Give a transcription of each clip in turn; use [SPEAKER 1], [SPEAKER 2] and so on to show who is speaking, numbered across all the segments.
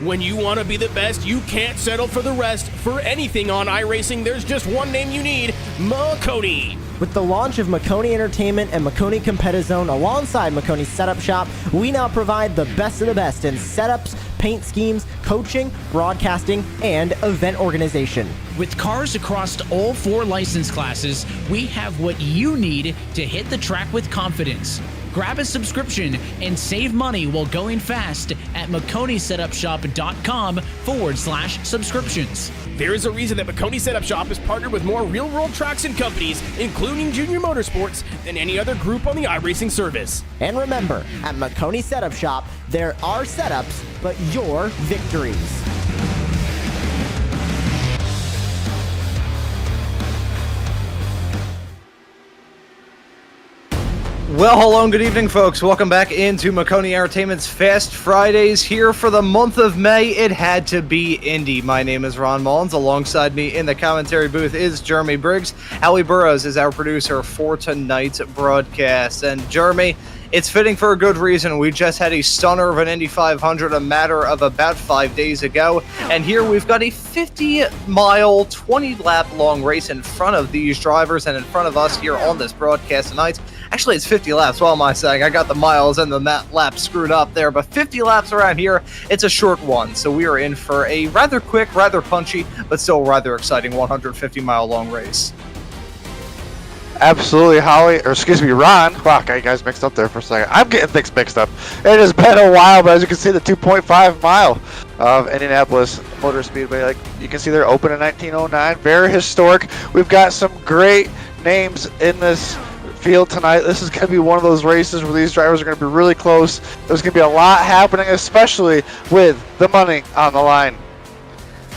[SPEAKER 1] When you want to be the best, you can't settle for the rest. For anything on iRacing, there's just one name you need: Maconi.
[SPEAKER 2] With the launch of Maconi Entertainment and Maconi Competizone alongside Maconi Setup Shop, we now provide the best of the best in setups, paint schemes, coaching, broadcasting, and event organization.
[SPEAKER 3] With cars across all 4 license classes, we have what you need to hit the track with confidence. Grab a subscription and save money while going fast at MaconiSetupShop.com/subscriptions.
[SPEAKER 1] There is a reason that Maconi Setup Shop is partnered with more real-world tracks and companies, including Junior Motorsports, than any other group on the iRacing service.
[SPEAKER 2] And remember, at Maconi Setup Shop, there are setups, but your victories.
[SPEAKER 4] Well, hello and good evening, folks. Welcome back into Maconi Entertainment's Fast Fridays. Here for the month of May, it had to be Indy. My name is Ron Mullins. Alongside me in the commentary booth is Jeremy Briggs. Howie Burrows is our producer for tonight's broadcast. And Jeremy, it's fitting for a good reason. We just had a stunner of an Indy 500 a matter of about 5 days ago. And here we've got a 50-mile, 20-lap long race in front of these drivers and in front of us here on this broadcast tonight. Actually, it's 50 laps. What am I saying? I got the miles and the laps screwed up there, but 50 laps around here, it's a short one. So we are in for a rather quick, rather punchy, but still rather exciting 150-mile long race.
[SPEAKER 5] Absolutely, Howie, or excuse me, Ron. Wow, got you guys mixed up there for a second. I'm getting things mixed up. It has been a while, but as you can see, the 2.5 mile of Indianapolis Motor Speedway, like you can see, they're open in 1909. Very historic. We've got some great names in this field tonight. This is going to be one of those races where these drivers are going to be really close. There's going to be a lot happening, especially with the money on the line.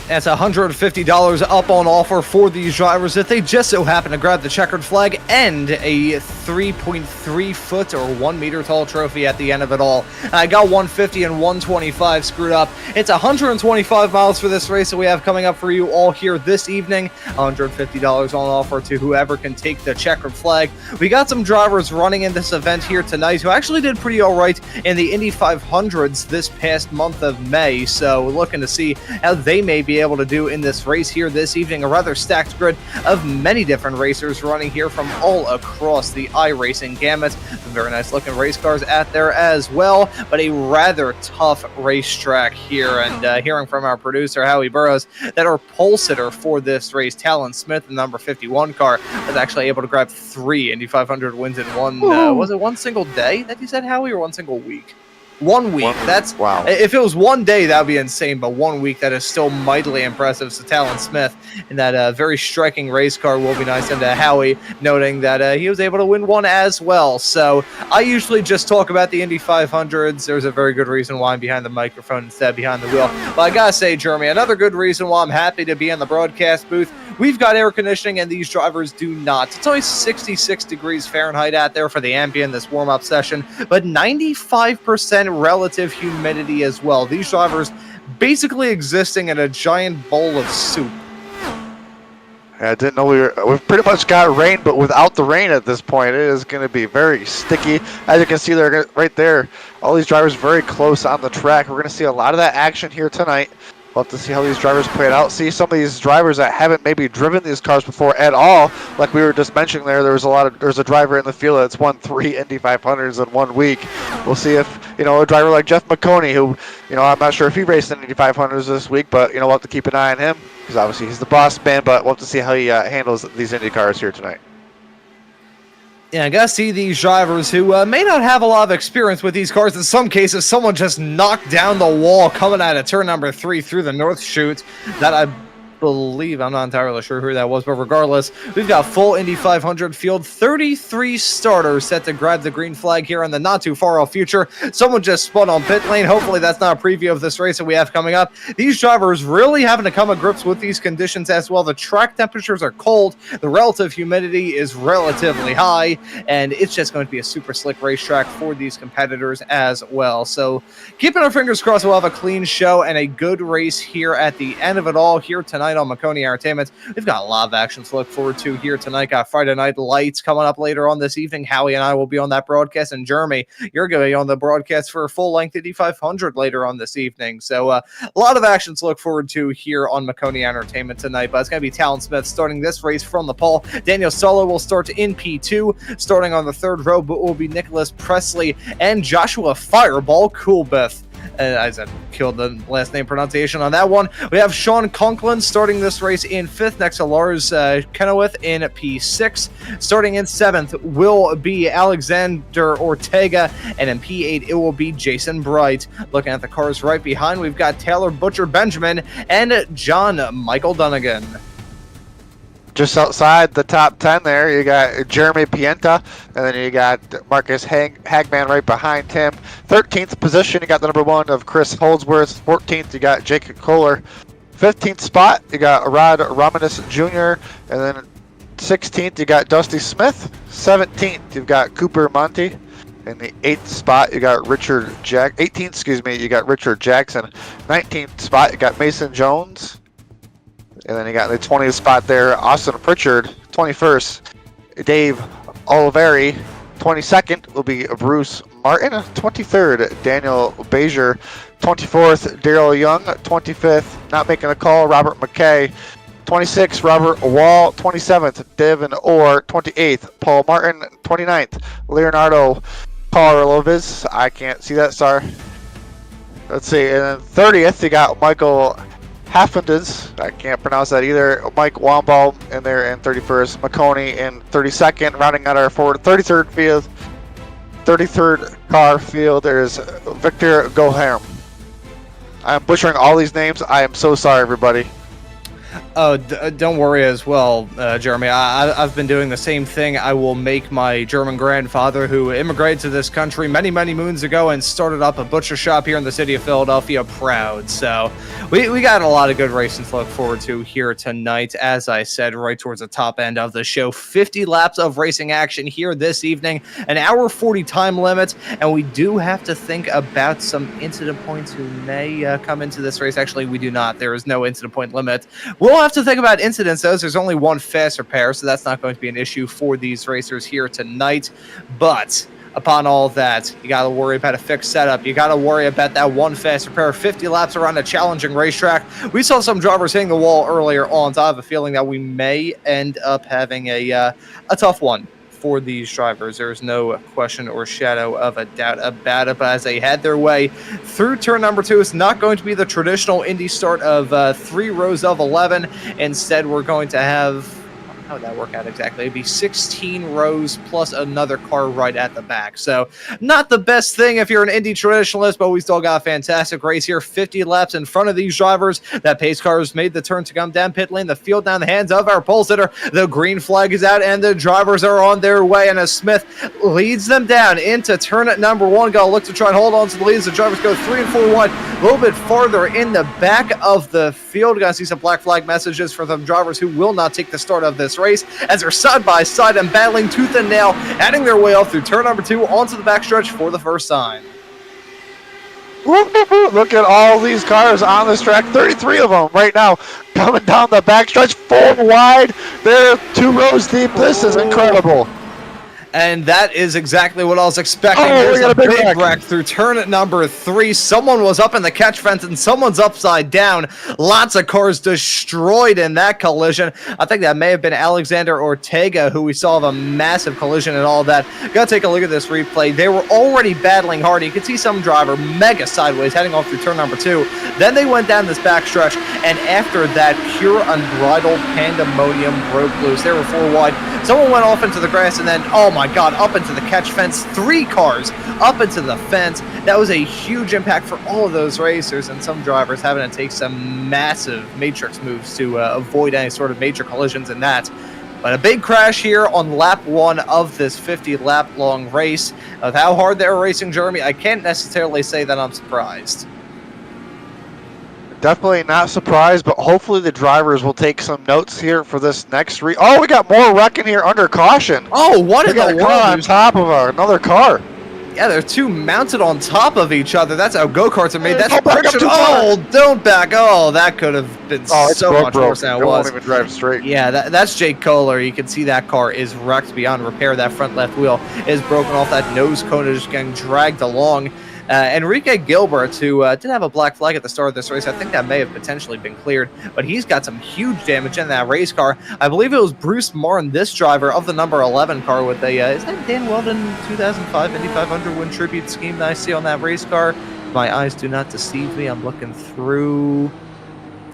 [SPEAKER 4] That's $150 up on offer for these drivers if they just so happen to grab the checkered flag and a 3.3 foot or 1 meter tall trophy at the end of it all. I got 150 and 125 screwed up. It's 125 miles for this race that we have coming up for you all here this evening. $150 on offer to whoever can take the checkered flag. We got some drivers running in this event here tonight who actually did pretty all right in the Indy 500s this past month of May, so we're looking to see how they may be able to do in this race here this evening. A rather stacked grid of many different racers running here from all across the iRacing gamut. Some very nice looking race cars out there as well, but a rather tough racetrack here. And hearing from our producer Howie Burrows that our pole sitter for this race, Talon Smith, the number 51 car, was actually able to grab 3 Indy 500 wins in one was it one single day that you said, Howie, or one single week? 1 week. That's wow. If it was one day, that would be insane. But 1 week, that is still mightily impressive. So Talon Smith in that very striking race car will be nice. And Howie noting that he was able to win one as well. So I usually just talk about the Indy 500s. There's a very good reason why I'm behind the microphone instead of behind the wheel. But I gotta say, Jeremy, another good reason why I'm happy to be in the broadcast booth. We've got air conditioning, and these drivers do not. It's only 66 degrees Fahrenheit out there for the ambient this warm-up session, but 95% relative humidity as well. These drivers basically existing in a giant bowl of soup.
[SPEAKER 5] I didn't know we've pretty much got rain, but without the rain at this point, it is going to be very sticky. As you can see there, right there, all these drivers very close on the track. We're going to see a lot of that action here tonight. We'll have to see how these drivers play it out. See some of these drivers that haven't maybe driven these cars before at all. Like we were just mentioning there's a driver in the field that's won 3 Indy 500s in 1 week. We'll see if, a driver like Jeff Maconi, who, I'm not sure if he raced in Indy 500s this week, but, we'll have to keep an eye on him because obviously he's the boss man, but we'll have to see how he handles these Indy cars here tonight.
[SPEAKER 4] Yeah, I gotta see these drivers who may not have a lot of experience with these cars. In some cases, someone just knocked down the wall coming out of turn number 3 through the north chute. That I believe, I'm not entirely sure who that was, but regardless, we've got full Indy 500 field, 33 starters set to grab the green flag here in the not too far off future. Someone just spun on pit lane. Hopefully that's not a preview of this race that we have coming up. These drivers really having to come to grips with these conditions as well. The track temperatures are cold, the relative humidity is relatively high, and it's just going to be a super slick racetrack for these competitors as well. So keeping our fingers crossed, we'll have a clean show and a good race here at the end of it all here tonight tonight on Maconi Entertainment. We've got a lot of action to look forward to here tonight. Got Friday Night Lights coming up later on this evening. Howie and I will be on that broadcast, and Jeremy, you're going to be on the broadcast for a full-length Indy 500 later on this evening. So a lot of action to look forward to here on Maconi Entertainment tonight, but it's going to be Talon Smith starting this race from the pole. Daniel Solo will start in P2. Starting on the third row, but will be Nicholas Presley and Joshua Fireball Coolbeth. I said killed the last name pronunciation on that one. We have Sean Conklin starting this race in 5th, next to Lars Kenowith in P6. Starting in 7th will be Alexander Ortega, and in P8 it will be Jason Bright. Looking at the cars right behind, we've got Taylor Butcher Benjamin and John Michael Dunnigan.
[SPEAKER 5] Just outside the top 10 there, you got Jeremy Pienta, and then you got Marcus Hagman right behind him. 13th position, you got the number 1 of Chris Holdsworth. 14th, you got Jake Kohler. 15th spot, you got Rod Romanus Jr., and then 16th, you got Dusty Smith. 17th, you've got Cooper Monty. In the 8th spot, you got 18th, you got Richard Jackson. 19th spot, you got Mason Jones. And then you got the 20th spot there, Austin Pritchard. 21st, Dave Oliveri. 22nd will be Bruce Martin. 23rd, Daniel Bazier. 24th, Daryl Young. 25th, not making a call, Robert McKay. 26th, Robert Wall. 27th, Devin Orr. 28th, Paul Martin. 29th, Leonardo Karlovic. I can't see that, sorry. Let's see, and then 30th, you got Michael Haffendens, I can't pronounce that either. Mike Wamball in there in 31st. Maconi in 32nd. Rounding out our 33rd field. 33rd car field, there's Victor Goham. I'm butchering all these names. I am so sorry, everybody.
[SPEAKER 4] Oh, don't worry as well, Jeremy. I've been doing the same thing. I will make my German grandfather, who immigrated to this country many, many moons ago and started up a butcher shop here in the city of Philadelphia, proud. So we got a lot of good racing to look forward to here tonight. As I said, right towards the top end of the show, 50 laps of racing action here this evening, an hour 40 time limit, and we do have to think about some incident points who may come into this race. Actually, we do not. There is no incident point limit. We'll have to think about incidents, though. There's only one fast repair, so that's not going to be an issue for these racers here tonight. But upon all that, you got to worry about a fixed setup. You got to worry about that one fast repair. 50 laps around a challenging racetrack. We saw some drivers hitting the wall earlier on, so I have a feeling that we may end up having a tough one for these drivers. There's no question or shadow of a doubt about it. But as they head their way through turn number 2, it's not going to be the traditional Indy start of 3 rows of 11. Instead, we're going to have, how would that work out exactly? It'd be 16 rows plus another car right at the back. So not the best thing if you're an Indy traditionalist, but we still got a fantastic race here. 50 laps in front of these drivers. That pace car has made the turn to come down pit lane. The field down the hands of our pole sitter. The green flag is out and the drivers are on their way. And as Smith leads them down into turn at number 1, got to look to try and hold on to the lead as the drivers go 3 and 4 wide. A little bit farther in the back of the field. Got to see some black flag messages for the drivers who will not take the start of this race as they're side by side and battling tooth and nail, adding their way off through turn number 2 onto the backstretch for the first time.
[SPEAKER 5] Look at all these cars on this track, 33 of them right now coming down the backstretch, 4 wide. They're 2 rows deep. This is incredible.
[SPEAKER 4] And that is exactly what I was expecting.
[SPEAKER 5] Oh,
[SPEAKER 4] There's a big wreck through turn at number 3. Someone was up in the catch fence and someone's upside down. Lots of cars destroyed in that collision. I think that may have been Alexander Ortega, who we saw have a massive collision and all that. Gotta take a look at this replay. They were already battling hard. You could see some driver mega sideways heading off through turn number 2. Then they went down this backstretch, and after that, pure unbridled pandemonium broke loose. They were 4 wide. Someone went off into the grass, and then, oh my God, up into the catch fence. 3 cars up into the fence. That was a huge impact for all of those racers, and some drivers having to take some massive matrix moves to avoid any sort of major collisions in that. But a big crash here on lap 1 of this 50-lap long race. Of how hard they were racing, Jeremy, I can't necessarily say that I'm surprised.
[SPEAKER 5] Definitely not surprised, but hopefully the drivers will take some notes here for this next Oh, we got more wrecking here under caution.
[SPEAKER 4] Oh, what in the
[SPEAKER 5] world?
[SPEAKER 4] world?
[SPEAKER 5] On top of another car.
[SPEAKER 4] Yeah, they're two mounted on top of each other. That's how go-karts are made. That's
[SPEAKER 5] Don't back up
[SPEAKER 4] friction.
[SPEAKER 5] too far.
[SPEAKER 4] Oh, don't back. Oh, that could have been
[SPEAKER 5] Oh, it's
[SPEAKER 4] so much
[SPEAKER 5] broke.
[SPEAKER 4] worse than
[SPEAKER 5] It
[SPEAKER 4] it
[SPEAKER 5] won't
[SPEAKER 4] was.
[SPEAKER 5] even drive straight.
[SPEAKER 4] Yeah, that's Jake Kohler. You can see that car is wrecked beyond repair. That front left wheel is broken off. That nose cone is getting dragged along. Enrique Gilbert, who did have a black flag at the start of this race, I think that may have potentially been cleared, but he's got some huge damage in that race car. I believe it was Bruce Martin, this driver of the number 11 car with a, is that Dan Weldon 2005 Indy 500 win tribute scheme that I see on that race car? My eyes do not deceive me. I'm looking through.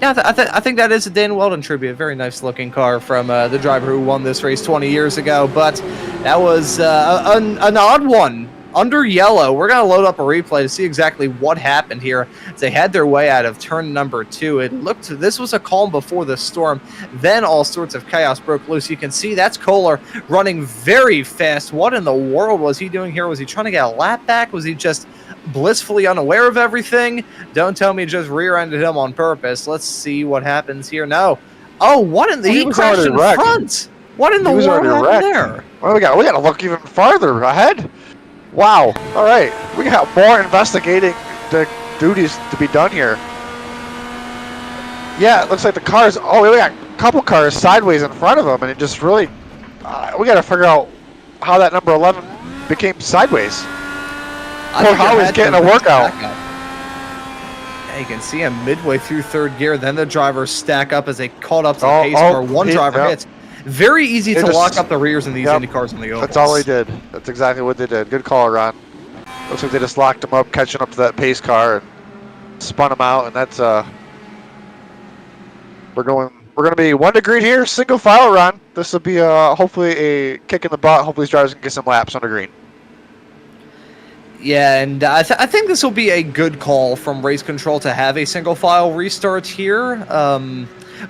[SPEAKER 4] Yeah, I think that is a Dan Weldon tribute. Very nice looking car from the driver who won this race 20 years ago, but that was an odd one. Under yellow, we're going to load up a replay to see exactly what happened here. They had their way out of turn number 2. It looked, this was a calm before the storm. Then all sorts of chaos broke loose. You can see that's Kohler running very fast. What in the world was he doing here? Was he trying to get a lap back? Was he just blissfully unaware of everything? Don't tell me just rear-ended him on purpose. Let's see what happens here. No. Oh, what in the... He crashed in front. What in the world happened there?
[SPEAKER 5] Well, we got to look even farther ahead. Wow. All right. We got more investigating duties to be done here. Yeah, it looks like the cars. Oh, we got a couple cars sideways in front of them, and it just really. We got to figure out how that number 11 became sideways. Or how he's getting a workout.
[SPEAKER 4] Yeah, you can see him midway through third gear. Then the drivers stack up as they caught up to the pace car. One driver hits. Very easy to lock up the rears in these Indy cars on the ovals.
[SPEAKER 5] That's all they did. That's exactly what they did. Good call, Ron. Looks like they just locked them up, catching up to that pace car, and spun them out. And that's we're gonna be 1 degree here, single file run. This will be hopefully a kick in the butt. Hopefully these drivers can get some laps on the green.
[SPEAKER 4] Yeah, and I think this will be a good call from race control to have a single file restart here.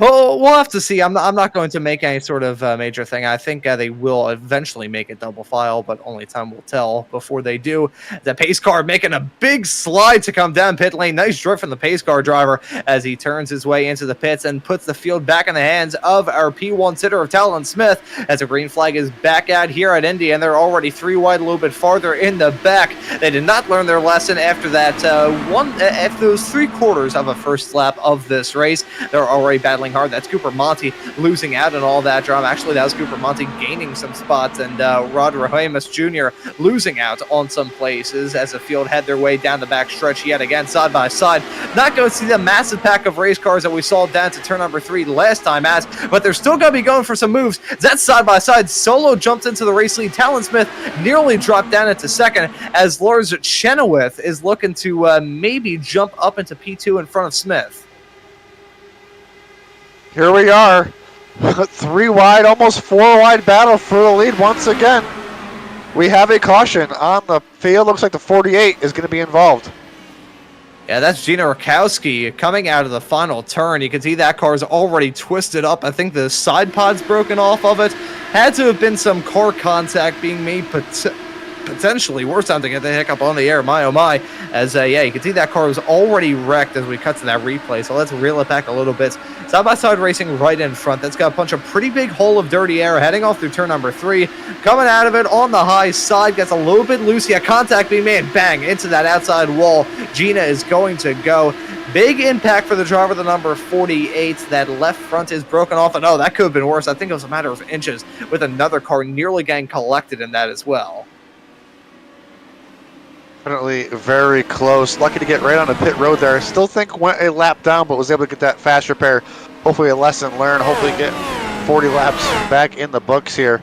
[SPEAKER 4] Well, we'll have to see. I'm not going to make any sort of major thing. I think they will eventually make it double file, but only time will tell before they do. The pace car making a big slide to come down pit lane. Nice drift from the pace car driver as he turns his way into the pits and puts the field back in the hands of our P1 sitter of Talon Smith as a green flag is back out here at Indy, and they're already 3 wide, a little bit farther in the back. They did not learn their lesson after that after those 3/4 of a first lap of this race. They're already battling hard. That's Cooper Monty losing out in all that drama. Actually, that was Cooper Monty gaining some spots, and Rod Rahemus Jr. losing out on some places as the field had their way down the back stretch yet again, side by side. Not going to see the massive pack of race cars that we saw down to turn number 3 last time, but they're still going to be going for some moves. That side by side solo jumped into the race lead. Talon Smith nearly dropped down into second as Lars Chenoweth is looking to maybe jump up into P2 in front of Smith.
[SPEAKER 5] Here we are. 3 wide, almost 4 wide battle for the lead once again. We have a caution on the field. Looks like the 48 is going to be involved.
[SPEAKER 4] Yeah, that's Gina Rakowski coming out of the final turn. You can see that car is already twisted up. I think the side pod's broken off of it. Had to have been some car contact being made potentially worse time to get the hiccup on the air. My oh my. As yeah, you can see that car was already wrecked as we cut to that replay. So let's reel it back a little bit. Side by side racing right in front. That's got a bunch of pretty big hole of dirty air heading off through turn number 3. Coming out of it on the high side, gets a little bit loose here. Contact being made, bang, into that outside wall. Gina is going to go. Big impact for the driver, the number 48. That left front is broken off, and oh, that could have been worse. I think it was a matter of inches with another car nearly getting collected in that as well.
[SPEAKER 5] Definitely very close. Lucky to get right on the pit road there. Still think went a lap down, but was able to get that fast repair. Hopefully a lesson learned. Hopefully get 40 laps back in the books here.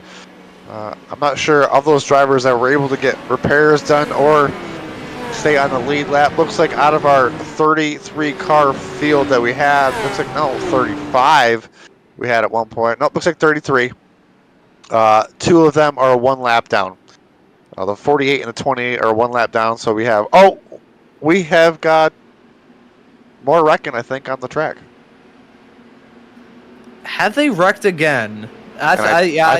[SPEAKER 5] I'm not sure of those drivers that were able to get repairs done or stay on the lead lap. Looks like out of our 33 car field that we had, looks like, no, 35 we had at one point. No, looks like 33. 2 of them are 1 lap down. The 48 and the 28 are 1 lap down, so we have got more wrecking, I think, on the track.
[SPEAKER 4] Have they wrecked again?
[SPEAKER 5] I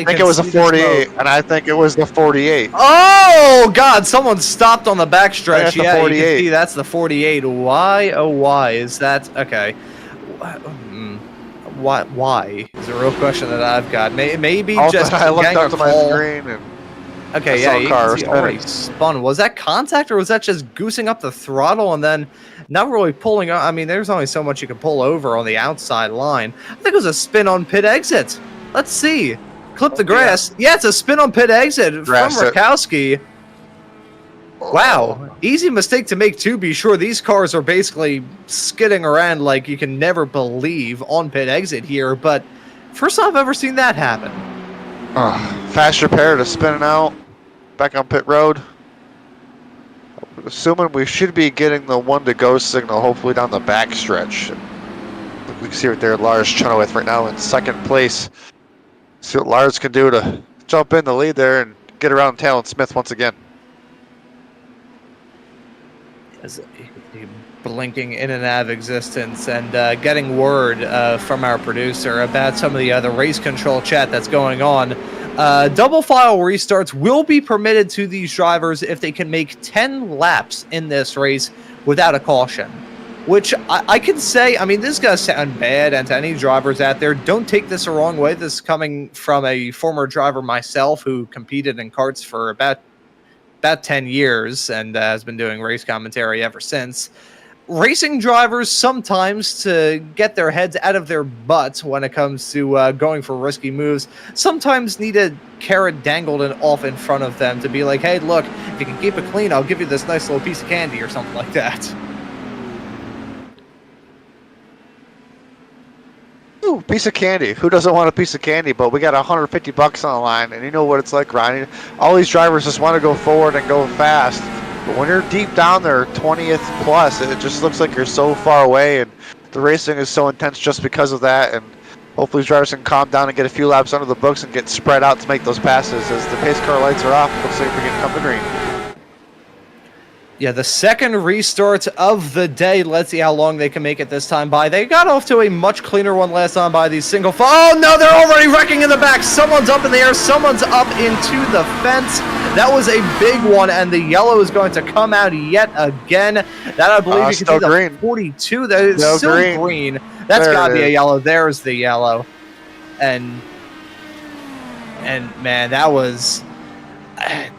[SPEAKER 5] think it was a 48, and I think it was the 48.
[SPEAKER 4] Oh, God, someone stopped on the backstretch.
[SPEAKER 5] Yeah,
[SPEAKER 4] you can see that's the 48. Why, oh, why is that? Okay. Why is the real question that I've got. Maybe
[SPEAKER 5] Also,
[SPEAKER 4] just
[SPEAKER 5] I looked
[SPEAKER 4] getting
[SPEAKER 5] up
[SPEAKER 4] a
[SPEAKER 5] to my
[SPEAKER 4] call.
[SPEAKER 5] screen, and
[SPEAKER 4] Okay,
[SPEAKER 5] I saw
[SPEAKER 4] yeah,
[SPEAKER 5] a
[SPEAKER 4] you
[SPEAKER 5] car
[SPEAKER 4] can see
[SPEAKER 5] spinning.
[SPEAKER 4] already spun. Was that contact or was that just goosing up the throttle and then not really pulling up? I mean, there's only so much you can pull over on the outside line. I think it was a spin on pit exit. Let's see. Clip the grass. Yeah, it's a spin on pit exit from
[SPEAKER 5] Grass it.
[SPEAKER 4] Rakowski. Wow, easy mistake to make too. Be sure these cars are basically skidding around like you can never believe on pit exit here, but first time I've ever seen that happen.
[SPEAKER 5] Fast repair to spinning out. Back on pit road. Assuming we should be getting the 1 to go signal, hopefully down the back stretch. We can see right there, Lars Chenoweth right now in second place. See what Lars can do to jump in the lead there and get around Talon Smith once again.
[SPEAKER 4] As blinking in and out of existence and getting word from our producer about some of the race control chat that's going on. Double file restarts will be permitted to these drivers if they can make 10 laps in this race without a caution. Which I can say, I mean, this is going to sound bad, and to any drivers out there, don't take this the wrong way. This is coming from a former driver myself who competed in karts for about 10 years and has been doing race commentary ever since. Racing drivers sometimes, to get their heads out of their butts when it comes to going for risky moves, sometimes need a carrot dangled and off in front of them to be like, hey, look, if you can keep it clean, I'll give you this nice little piece of candy or something like that.
[SPEAKER 5] Ooh, piece of candy. Who doesn't want a piece of candy? But we got $150 on the line, and you know what it's like, Ronnie. All these drivers just want to go forward and go fast. But when you're deep down there, 20th plus, it just looks like you're so far away, and the racing is so intense just because of that. And hopefully drivers can calm down and get a few laps under the books and get spread out to make those passes. As the pace car lights are off, it looks like we're getting come to green.
[SPEAKER 4] Yeah, the second restart of the day. Let's see how long they can make it this time by. They got off to a much cleaner one last time by these single file. Oh, no, they're already wrecking in the back. Someone's up in the air. Someone's up into the fence. That was a big one, and the yellow is going to come out yet again. That, I believe, you can see
[SPEAKER 5] green.
[SPEAKER 4] the 42. That is still green. That's got to be a yellow. There's the yellow. And man, that was...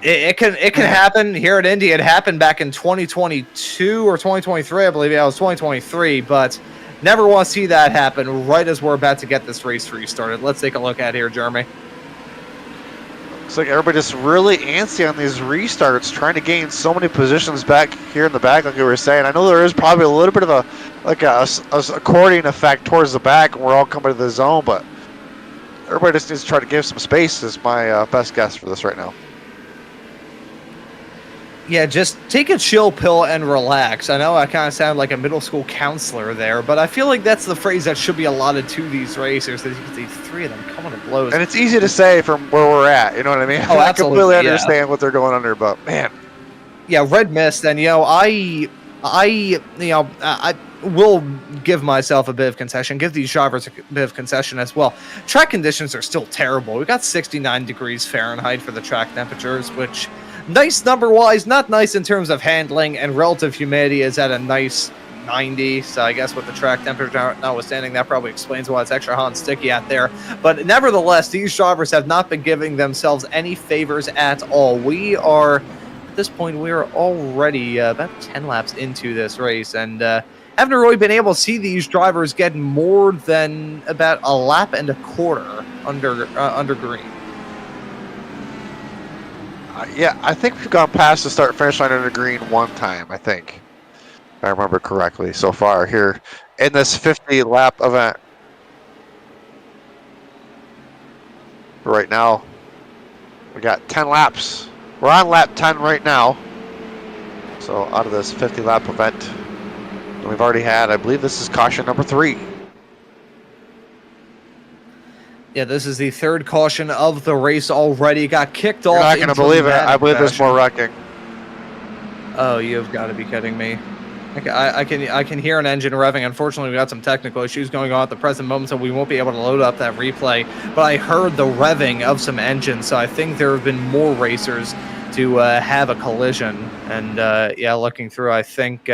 [SPEAKER 4] It can happen here at Indy. It happened back in 2022 or 2023, I believe. Yeah, it was 2023, but never want to see that happen right as we're about to get this race restarted. Let's take a look at here, Jeremy.
[SPEAKER 5] Looks like everybody just really antsy on these restarts, trying to gain so many positions back here in the back, like we were saying. I know there is probably a little bit of a accordion effect towards the back, and we're all coming to the zone, but everybody just needs to try to give some space is my best guess for this right now.
[SPEAKER 4] Yeah, just take a chill pill and relax. I know I kind of sound like a middle school counselor there, but I feel like that's the phrase that should be allotted to these racers. That you can see three of them coming to blows.
[SPEAKER 5] And it's easy to say from where we're at, you know what I mean?
[SPEAKER 4] Oh,
[SPEAKER 5] I
[SPEAKER 4] absolutely,
[SPEAKER 5] completely understand what they're going under, but man.
[SPEAKER 4] Yeah, red mist, and I will give myself a bit of concession, give these drivers a bit of concession as well. Track conditions are still terrible. We got 69 degrees Fahrenheit for the track temperatures, which... nice number-wise, not nice in terms of handling, and relative humidity is at a nice 90, so I guess with the track temperature notwithstanding, that probably explains why it's extra hot and sticky out there. But nevertheless, these drivers have not been giving themselves any favors at all. We are, at this point, we are already about 10 laps into this race, and haven't really been able to see these drivers get more than about a lap and a quarter under green.
[SPEAKER 5] Yeah, I think we've gone past the start-finish line under green one time, I think. If I remember correctly so far here in this 50-lap event. Right now, we got 10 laps. We're on lap 10 right now. So out of this 50-lap event, we've already had, I believe this is caution number 3.
[SPEAKER 4] Yeah, this is the third caution of the race already. Got kicked off.
[SPEAKER 5] You're not going to believe it. I believe there's more wrecking.
[SPEAKER 4] Oh, you've got to be kidding me. I can hear an engine revving. Unfortunately, we got some technical issues going on at the present moment, so we won't be able to load up that replay. But I heard the revving of some engines, so I think there have been more racers to have a collision. And yeah, looking through, I think...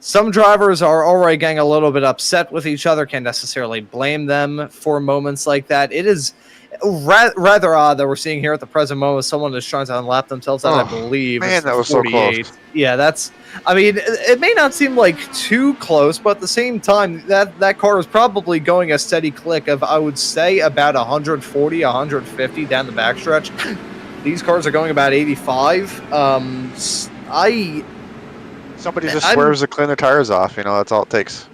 [SPEAKER 4] some drivers are already getting a little bit upset with each other. Can't necessarily blame them for moments like that. It is rather odd that we're seeing here at the present moment. Someone is trying to unlap themselves, I believe.
[SPEAKER 5] Man, that was so close.
[SPEAKER 4] Yeah, I mean, it may not seem like too close, but at the same time, that car is probably going a steady click of, I would say, about 140, 150 down the backstretch. These cars are going about 85.
[SPEAKER 5] Somebody just swerves to clean their tires off. That's all it takes.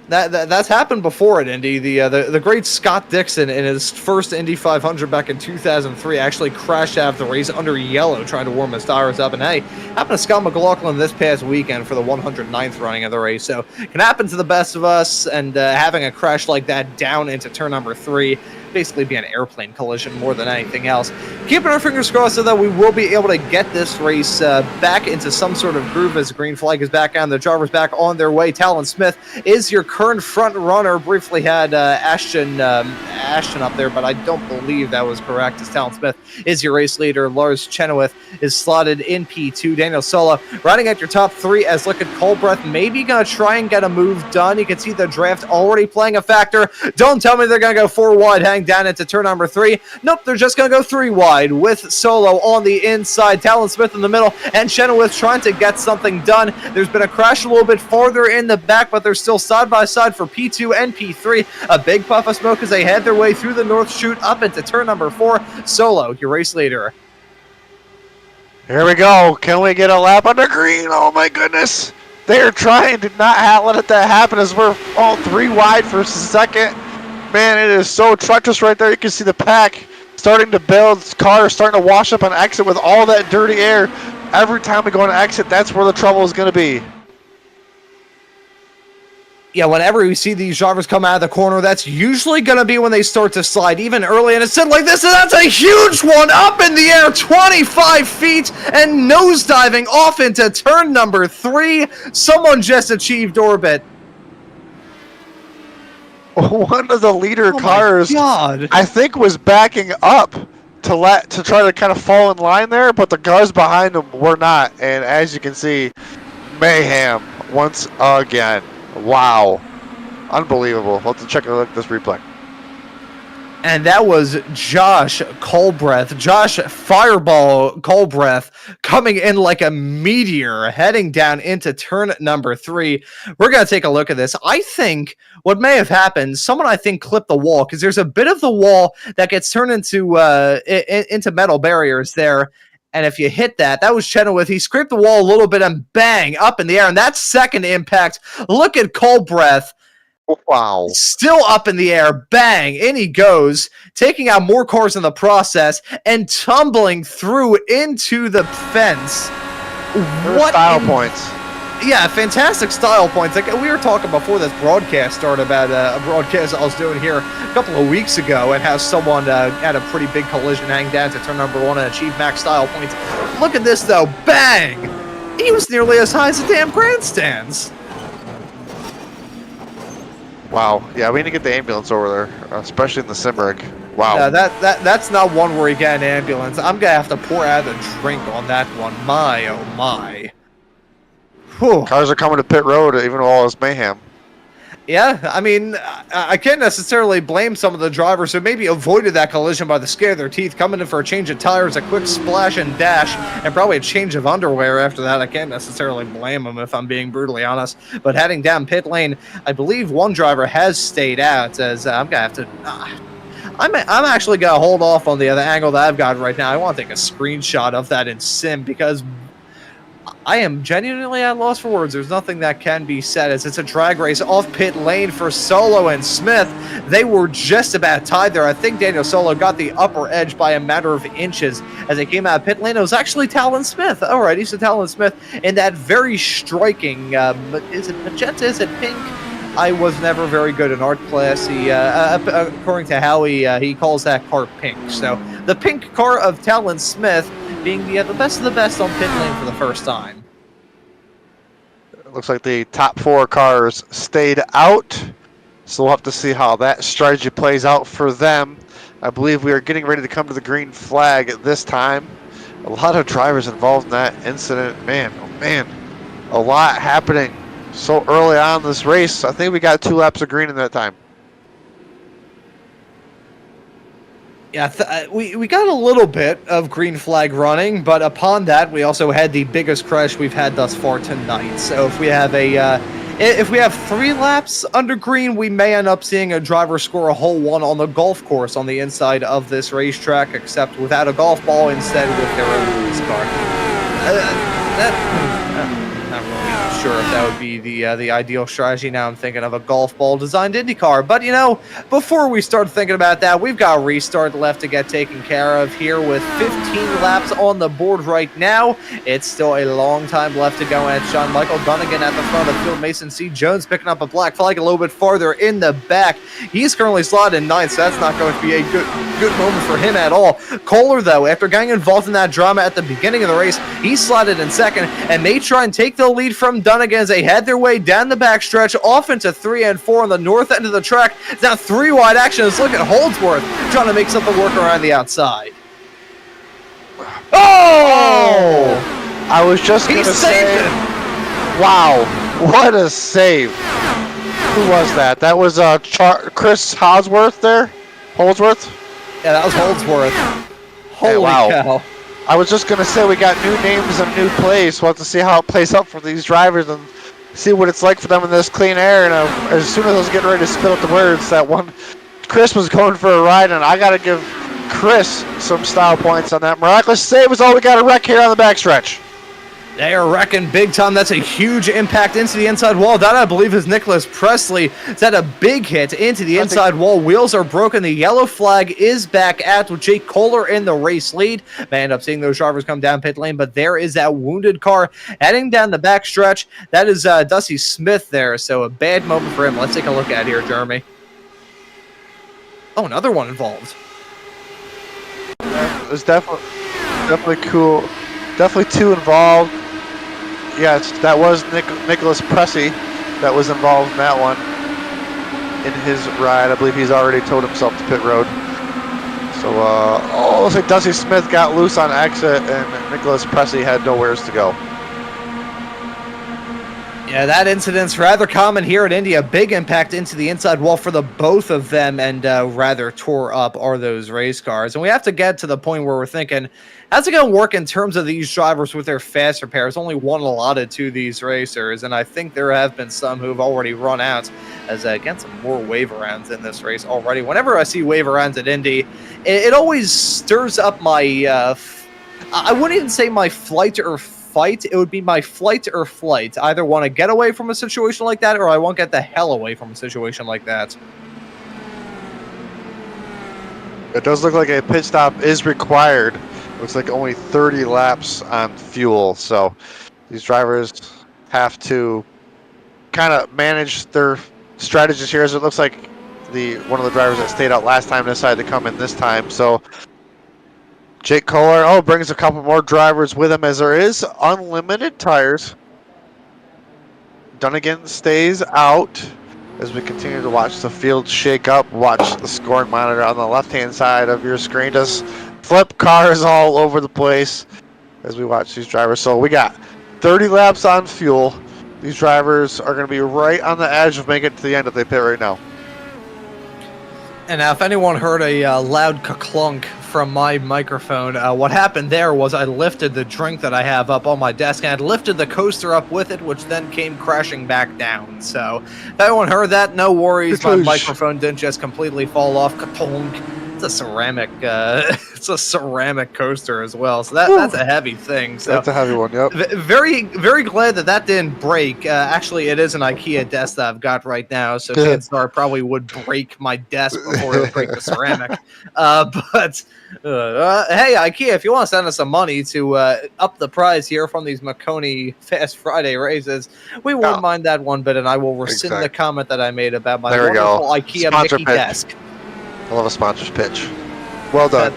[SPEAKER 4] That's happened before at Indy. The great Scott Dixon in his first Indy 500 back in 2003 actually crashed out of the race under yellow trying to warm his tires up. And hey, happened to Scott McLaughlin this past weekend for the 109th running of the race. So can happen to the best of us. And having a crash like that down into turn number 3, basically be an airplane collision more than anything else. Keeping our fingers crossed so that we will be able to get this race back into some sort of groove as the green flag is back on. The driver's back on their way. Talon Smith is your current front runner. Briefly had Ashton up there, but I don't believe that was correct, as Talon Smith is your race leader. Lars Chenoweth is slotted in P2. Daniel Solo riding at your top 3 as look at Colbreth maybe going to try and get a move done. You can see the draft already playing a factor. Don't tell me they're going to go 4 wide, hang down into turn number 3. Nope, they're just going to go 3 wide with Solo on the inside, Talon Smith in the middle, and Chenoweth trying to get something done. There's been a crash a little bit farther in the back, but they're still side by side for P2 and P3. A big puff of smoke as they head their way through the north chute up into turn number 4. Solo, your race leader.
[SPEAKER 5] Here we go. Can we get a lap under green? Oh my goodness. They're trying to not let that happen as we're all 3 wide for a second. Man, it is so treacherous right there. You can see the pack starting to build. Cars starting to wash up on exit with all that dirty air. Every time we go on exit, that's where the trouble is going to be.
[SPEAKER 4] Yeah, whenever we see these drivers come out of the corner, that's usually going to be when they start to slide, even early. And it's said like this, and that's a huge one up in the air, 25 feet, and nosediving off into turn number 3. Someone just achieved orbit.
[SPEAKER 5] One of the leader cars, I think, was backing up to try to kind of fall in line there, but the cars behind them were not. And as you can see, mayhem once again. Wow, unbelievable. We'll have to check out this replay.
[SPEAKER 4] And that was Josh Colbreth, Josh Fireball Colbreth, coming in like a meteor, heading down into turn number 3. We're going to take a look at this. I think what may have happened, someone I think clipped the wall, because there's a bit of the wall that gets turned into metal barriers there. And if you hit that was Chenoweth. He scraped the wall a little bit and bang, up in the air. And that second impact, look at Colbreth.
[SPEAKER 5] Wow.
[SPEAKER 4] Still up in the air, bang, in he goes, taking out more cars in the process and tumbling through into the fence.
[SPEAKER 5] What style points?
[SPEAKER 4] Yeah, fantastic style points. Like we were talking before this broadcast started about a broadcast I was doing here a couple of weeks ago and how someone had a pretty big collision hang down to turn number 1 and achieve max style points. Look at this though, bang! He was nearly as high as the damn grandstands.
[SPEAKER 5] Wow. Yeah, we need to get the ambulance over there, especially in the sim rig. Wow.
[SPEAKER 4] Yeah, that's not one where you get an ambulance. I'm going to have to pour out a drink on that one. My, oh my. Whew.
[SPEAKER 5] Cars are coming to pit road, even all this mayhem.
[SPEAKER 4] Yeah, I mean, I can't necessarily blame some of the drivers who maybe avoided that collision by the skin of their teeth, coming in for a change of tires, a quick splash and dash, and probably a change of underwear after that. I can't necessarily blame them if I'm being brutally honest. But heading down pit lane, I believe one driver has stayed out, as I'm going to have to... I'm actually going to hold off on the other angle that I've got right now. I want to take a screenshot of that in sim, because I am genuinely at a loss for words. There's nothing that can be said as it's a drag race off pit lane for Solo and Smith. They were just about tied there. I think Daniel Solo got the upper edge by a matter of inches as they came out of pit lane. It was actually Talon Smith. Alrighty, so Talon Smith in that very striking, is it magenta, is it pink? I was never very good in art class. He, according to Howie, he calls that car pink. So the pink car of Talon Smith being the best of the best on pit lane for the first time.
[SPEAKER 5] It looks like the top 4 cars stayed out, so we'll have to see how that strategy plays out for them. I believe we are getting ready to come to the green flag at this time. A lot of drivers involved in that incident. Man, oh man, a lot happening so early on in this race. I think we got 2 laps of green in that time.
[SPEAKER 4] Yeah, we got a little bit of green flag running, but upon that, we also had the biggest crash we've had thus far tonight. So if we have if we have 3 laps under green, we may end up seeing a driver score a hole 1 on the golf course on the inside of this racetrack, except without a golf ball, instead with their own race car. Not really sure if that would be the ideal strategy. Now I'm thinking of a golf ball designed IndyCar, but before we start thinking about that, we've got a restart left to get taken care of here with 15 laps on the board right now. It's still a long time left to go, and it's John Michael Dunnigan at the front of the field. Mason C. Jones picking up a black flag a little bit farther in the back. He's currently slotted in 9th, so that's not going to be a good moment for him at all. Kohler, though, after getting involved in that drama at the beginning of the race, he's slotted in 2nd, and they try and take the lead from Dunnigan as they head their way down the backstretch off into 3 and 4 on the north end of the track. Now 3 wide action. Let's look at Holdsworth trying to make something work around the outside. Oh!
[SPEAKER 5] I was just going to say, wow, what a save. Who was that? That was Chris Holdsworth there? Holdsworth?
[SPEAKER 4] Yeah, that was Holdsworth. Holy
[SPEAKER 5] wow.
[SPEAKER 4] cow.
[SPEAKER 5] I was just going to say we got new names and new plays. We'll have to see how it plays out for these drivers and see what it's like for them in this clean air. And as soon as I was getting ready to spit out the words, that one, Chris was going for a ride, and I got to give Chris some style points on that. Miraculous save is all we got to wreck here on the backstretch.
[SPEAKER 4] They are wrecking big time. That's a huge impact into the inside wall. That, I believe, is Nicholas Presley. It's had a big hit into the inside wall. Wheels are broken. The yellow flag is back out with Jake Kohler in the race lead. May end up seeing those drivers come down pit lane, but there is that wounded car heading down the back stretch. That is Dusty Smith there, so a bad moment for him. Let's take a look at it here, Jeremy. Oh, another one involved.
[SPEAKER 5] It's definitely cool. Definitely 2 involved. Yes, that was Nicholas Presley that was involved in that one in his ride. I believe he's already towed himself to pit road. So, looks like Dusty Smith got loose on exit, and Nicholas Presley had nowheres to go.
[SPEAKER 4] Yeah, that incident's rather common here at Indy. A big impact into the inside wall for the both of them, and rather tore up are those race cars. And we have to get to the point where we're thinking, how's it going to work in terms of these drivers with their fast repairs? Only one allotted to these racers, and I think there have been some who've already run out, as again, some more wave rounds in this race already. Whenever I see wave rounds at Indy, it always stirs up my, I wouldn't even say my flight or fight. It would be my flight or flight. I either want to get away from a situation like that, or I won't get the hell away from a situation like that.
[SPEAKER 5] It does look like a pit stop is required. Looks like only 30 laps on fuel, so these drivers have to kind of manage their strategies here, as it looks like one of the drivers that stayed out last time decided to come in this time. So Jake Kohler, brings a couple more drivers with him, as there is unlimited tires. Dunnigan stays out as we continue to watch the field shake up. Watch the scoring monitor on the left-hand side of your screen. Just flip cars all over the place as we watch these drivers. So we got 30 laps on fuel. These drivers are going to be right on the edge of making it to the end if they pit right now.
[SPEAKER 4] And now, if anyone heard a loud ka-clunk from my microphone, what happened there was I lifted the drink that I have up on my desk, and I lifted the coaster up with it, which then came crashing back down. So, if anyone heard that, no worries. My microphone didn't just completely fall off. Ka-clunk. It's a ceramic. It's a ceramic coaster as well, so that's a heavy thing. So
[SPEAKER 5] that's a heavy one. Yep.
[SPEAKER 4] Very, very glad that didn't break. Actually, it is an IKEA desk that I've got right now, so chances are probably would break my desk before it would break the ceramic. But hey, IKEA, if you want to send us some money to up the prize here from these Maconi Fast Friday races, we won't mind that one bit, and I will rescind the comment that I made about my wonderful IKEA Mickey desk.
[SPEAKER 5] I love a sponsor's pitch. Well done.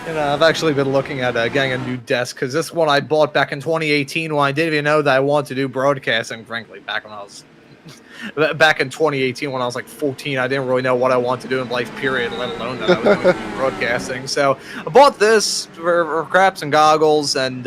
[SPEAKER 4] I've actually been looking at getting a new desk, because this one I bought back in 2018 when I didn't even know that I wanted to do broadcasting. Frankly, back in 2018 when I was like 14, I didn't really know what I wanted to do in life, period, let alone that I was going to do broadcasting. So I bought this for craps and goggles, and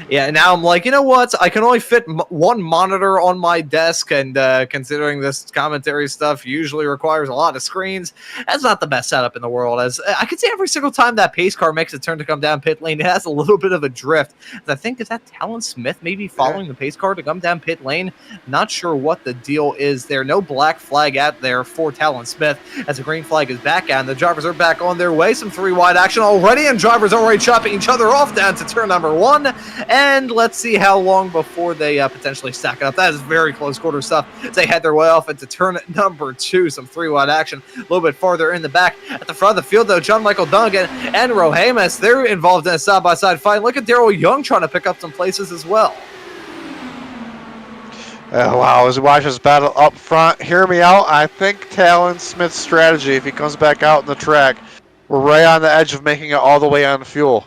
[SPEAKER 4] Yeah, now I'm like, you know what? I can only fit one monitor on my desk, and considering this commentary stuff usually requires a lot of screens, that's not the best setup in the world. As I can see every single time that pace car makes a turn to come down pit lane, it has a little bit of a drift. I think, is that Talon Smith maybe following the pace car to come down pit lane? Not sure what the deal is there. No black flag out there for Talon Smith, as the green flag is back out, and the drivers are back on their way. Some 3-wide action already, and drivers already chopping each other off down to turn number 1. And let's see how long before they potentially stack it up. That is very close quarter stuff as they head their way off into turn number 2. Some 3-wide action a little bit farther in the back. At the front of the field, though, John Michael Duncan and Rohamus, they're involved in a side-by-side fight. Look at Daryl Young trying to pick up some places as well.
[SPEAKER 5] Wow, as we watch this battle up front, hear me out. I think Talon Smith's strategy, if he comes back out in the track, we're right on the edge of making it all the way on fuel.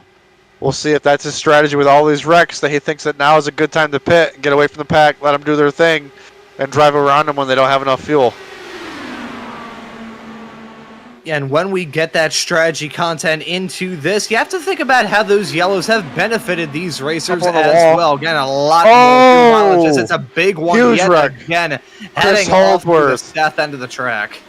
[SPEAKER 5] We'll see if that's his strategy with all these wrecks, that he thinks that now is a good time to pit, get away from the pack, let them do their thing, and drive around them when they don't have enough fuel.
[SPEAKER 4] And when we get that strategy content into this, you have to think about how those yellows have benefited these racers as well. Again, a lot more mileage. It's a big one
[SPEAKER 5] huge
[SPEAKER 4] yet
[SPEAKER 5] wreck.
[SPEAKER 4] again, heading off to the south end of the track.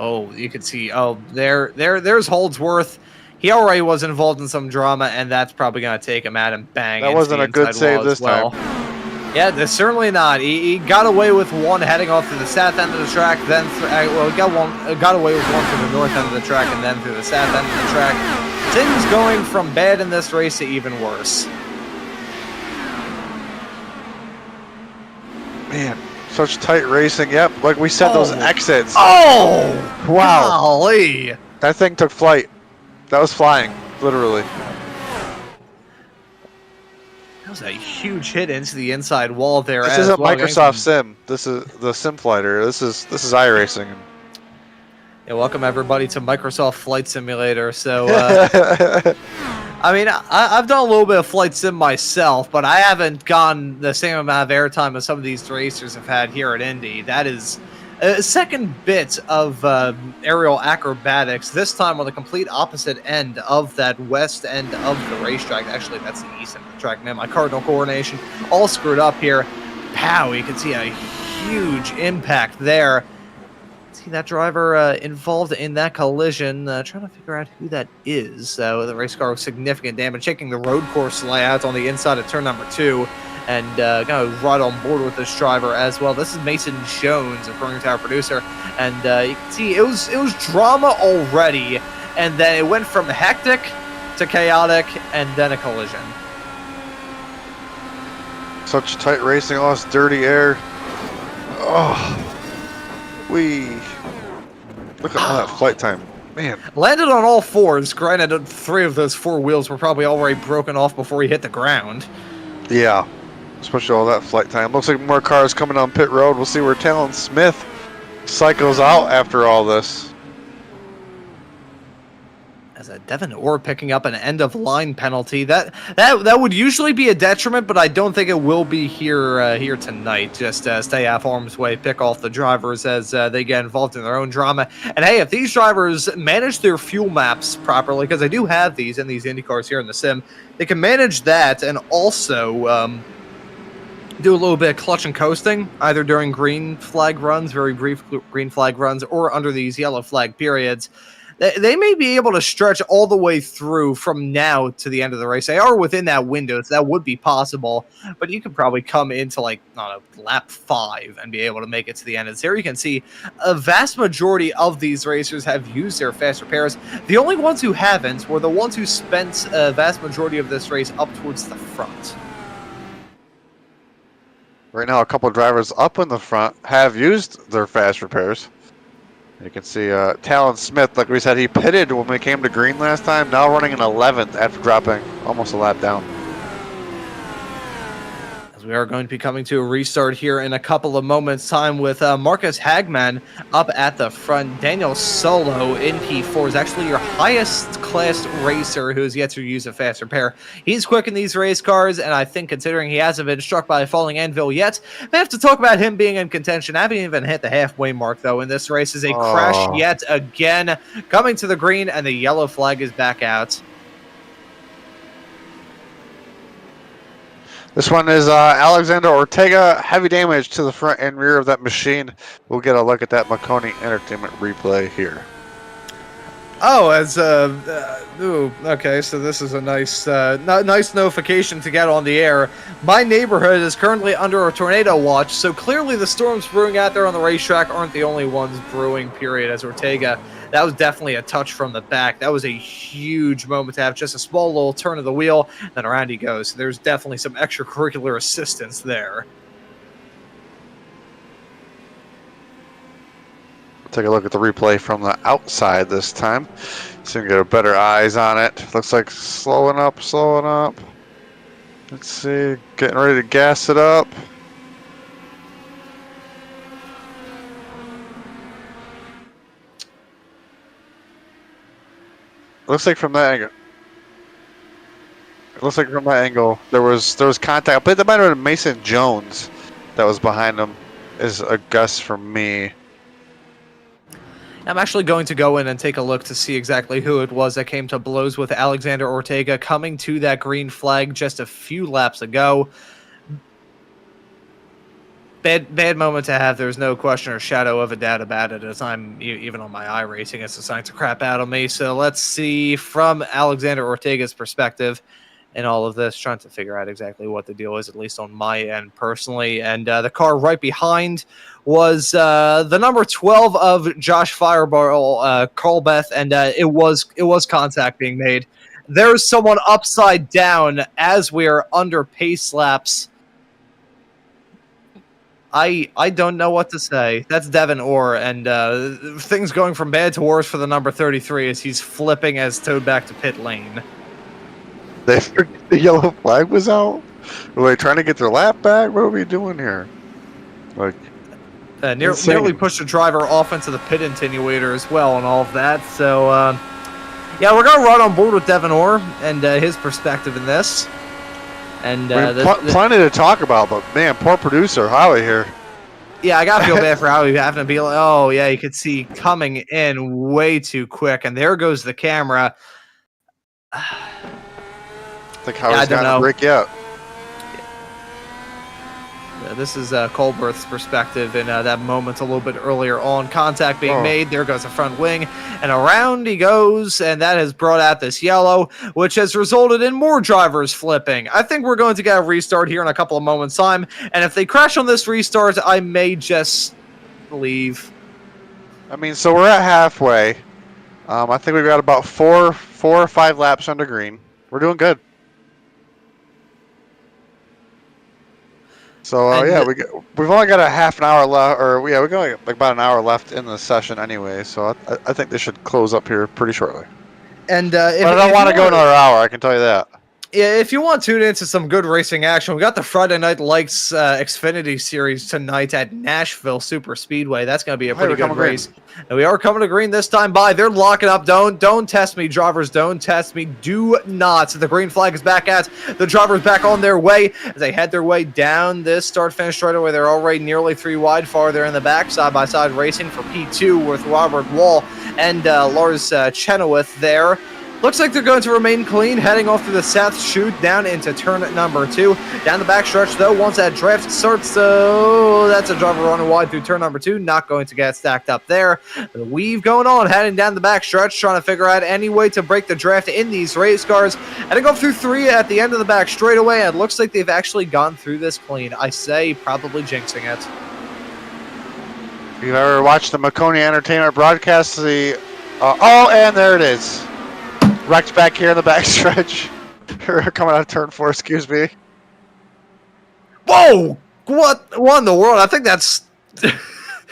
[SPEAKER 4] Oh, you can see. Oh, there's Holdsworth. He already was involved in some drama, and that's probably going to take him out and bang.
[SPEAKER 5] That wasn't a good save this time.
[SPEAKER 4] Yeah, certainly not. He got away with one heading off to the south end of the track, then got away with one to the north end of the track, and then through the south end of the track. Things going from bad in this race to even worse.
[SPEAKER 5] Man. Such tight racing. Yep, like we said, those exits.
[SPEAKER 4] Oh!
[SPEAKER 5] Wow.
[SPEAKER 4] Golly.
[SPEAKER 5] That thing took flight. That was flying, literally.
[SPEAKER 4] That was a huge hit into the inside wall there.
[SPEAKER 5] This isn't Microsoft Sim. This is the Sim Fighter. This is iRacing.
[SPEAKER 4] Yeah, welcome everybody to Microsoft Flight Simulator. So, I mean, I've done a little bit of flight sim myself, but I haven't gotten the same amount of airtime as some of these racers have had here at Indy. That is a second bit of aerial acrobatics, this time on the complete opposite end of that west end of the racetrack. Actually, that's the east end of the track. Man, my cardinal coordination all screwed up here. Pow, you can see a huge impact there. See that driver involved in that collision, trying to figure out who that is. So the race car with significant damage, checking the road course layout on the inside of turn number 2, and going to right on board with this driver as well. This is Mason Jones, according to our producer, and you can see it was drama already, and then it went from hectic to chaotic, and then a collision.
[SPEAKER 5] Such tight racing, lost dirty air. Oh. Look at all that flight time. Man.
[SPEAKER 4] Landed on all fours. Granted, 3 of those 4 wheels were probably already broken off before he hit the ground.
[SPEAKER 5] Yeah. Especially all that flight time. Looks like more cars coming on pit road. We'll see where Talon Smith cycles out after all this.
[SPEAKER 4] As a Devin Orr picking up an end-of-line penalty. That would usually be a detriment, but I don't think it will be here tonight. Just stay out of harm's way, pick off the drivers as they get involved in their own drama. And hey, if these drivers manage their fuel maps properly, because they do have these in these Indycars here in the sim, they can manage that and also do a little bit of clutch and coasting, either during green flag runs, very brief green flag runs, or under these yellow flag periods. They may be able to stretch all the way through from now to the end of the race. They are within that window, so that would be possible. But you could probably come into, like, I don't know, lap 5 and be able to make it to the end. And here you can see a vast majority of these racers have used their fast repairs. The only ones who haven't were the ones who spent a vast majority of this race up towards the front.
[SPEAKER 5] Right now, a couple of drivers up in the front have used their fast repairs. You can see Talon Smith, like we said, he pitted when we came to green last time, now running in 11th after dropping almost a lap down.
[SPEAKER 4] As we are going to be coming to a restart here in a couple of moments' time with Marcus Hagman up at the front. Daniel Solo in P4 is actually your highest class racer who has yet to use a fast repair. He's quick in these race cars, and I think considering he hasn't been struck by a falling anvil yet, we have to talk about him being in contention. Haven't even hit the halfway mark, though, in this race is a crash yet again. Coming to the green, and the yellow flag is back out.
[SPEAKER 5] This one is Alexander Ortega. Heavy damage to the front and rear of that machine. We'll get a look at that Maconi Entertainment replay here.
[SPEAKER 4] Oh, okay, so this is a nice nice notification to get on the air. My neighborhood is currently under a tornado watch, so clearly the storms brewing out there on the racetrack aren't the only ones brewing, period, as Ortega. That was definitely a touch from the back. That was a huge moment to have just a small little turn of the wheel, then around he goes. So there's definitely some extracurricular assistance there.
[SPEAKER 5] Take a look at the replay from the outside this time, so you can get a better eyes on it. Looks like slowing up. Let's see, getting ready to gas it up. Looks like from that angle, there was contact. But that might have been Mason Jones that was behind him. Is a guess from me.
[SPEAKER 4] I'm actually going to go in and take a look to see exactly who it was that came to blows with Alexander Ortega coming to that green flag just a few laps ago. Bad moment to have. There's no question or shadow of a doubt about it, as I'm even on my iRacing, it's starting to crap out on me. So let's see from Alexander Ortega's perspective in all of this, trying to figure out exactly what the deal is, at least on my end personally. And the car right behind was the number 12 of Josh Fireball, Carlbeth, and it was contact being made. There's someone upside down as we are under pace laps. I don't know what to say. That's Devin Orr, and things going from bad to worse for the number 33 as he's flipping as towed back to pit lane.
[SPEAKER 5] The yellow flag was out? Were they trying to get their lap back? What are we doing here? Like,
[SPEAKER 4] nearly pushed the driver off into the pit attenuator as well and all of that. So, yeah, we're going to run on board with Devin Orr and his perspective in this. And
[SPEAKER 5] plenty to talk about, but man, poor producer Howie here.
[SPEAKER 4] Yeah, I gotta feel bad for Howie having to be like, oh yeah, you could see coming in way too quick, and there goes the camera.
[SPEAKER 5] I think Howie's got a break yet.
[SPEAKER 4] Yeah, this is Colberth's perspective in that moment a little bit earlier on. Contact being made. There goes the front wing. And around he goes. And that has brought out this yellow, which has resulted in more drivers flipping. I think we're going to get a restart here in a couple of moments' time. And if they crash on this restart, I may just leave.
[SPEAKER 5] I mean, so we're at halfway. I think we've got about four or five laps under green. We're doing good. So yeah, we've only got a half an hour left, or yeah, we've got like about an hour left in the session anyway. So I think they should close up here pretty shortly.
[SPEAKER 4] And
[SPEAKER 5] but I don't want to go another hour. I can tell you that.
[SPEAKER 4] Yeah, if you want to tune into some good racing action, we got the Friday Night Lights Xfinity Series tonight at Nashville Super Speedway. That's going to be a pretty good race. And we are coming to green this time by. They're locking up. Don't test me, drivers. Don't test me. Do not. The green flag is back at. The drivers back on their way as they head their way down this start-finish straightaway. They're already nearly 3 wide, farther in the back, side-by-side racing for P2 with Robert Wall and Lars Chenoweth there. Looks like they're going to remain clean, heading off to the south chute down into turn number 2. Down the backstretch, though, once that draft starts, that's a driver running wide through turn number 2. Not going to get stacked up there. The weave going on, heading down the backstretch, trying to figure out any way to break the draft in these race cars. Heading up through 3 at the end of the back straightaway, and it looks like they've actually gone through this clean. I say probably jinxing it.
[SPEAKER 5] If you've ever watched the Maconi Entertainment broadcast, and there it is. Wrecked back here in the backstretch. Coming out of turn 4, excuse me.
[SPEAKER 4] Whoa! What in the world? I think that's...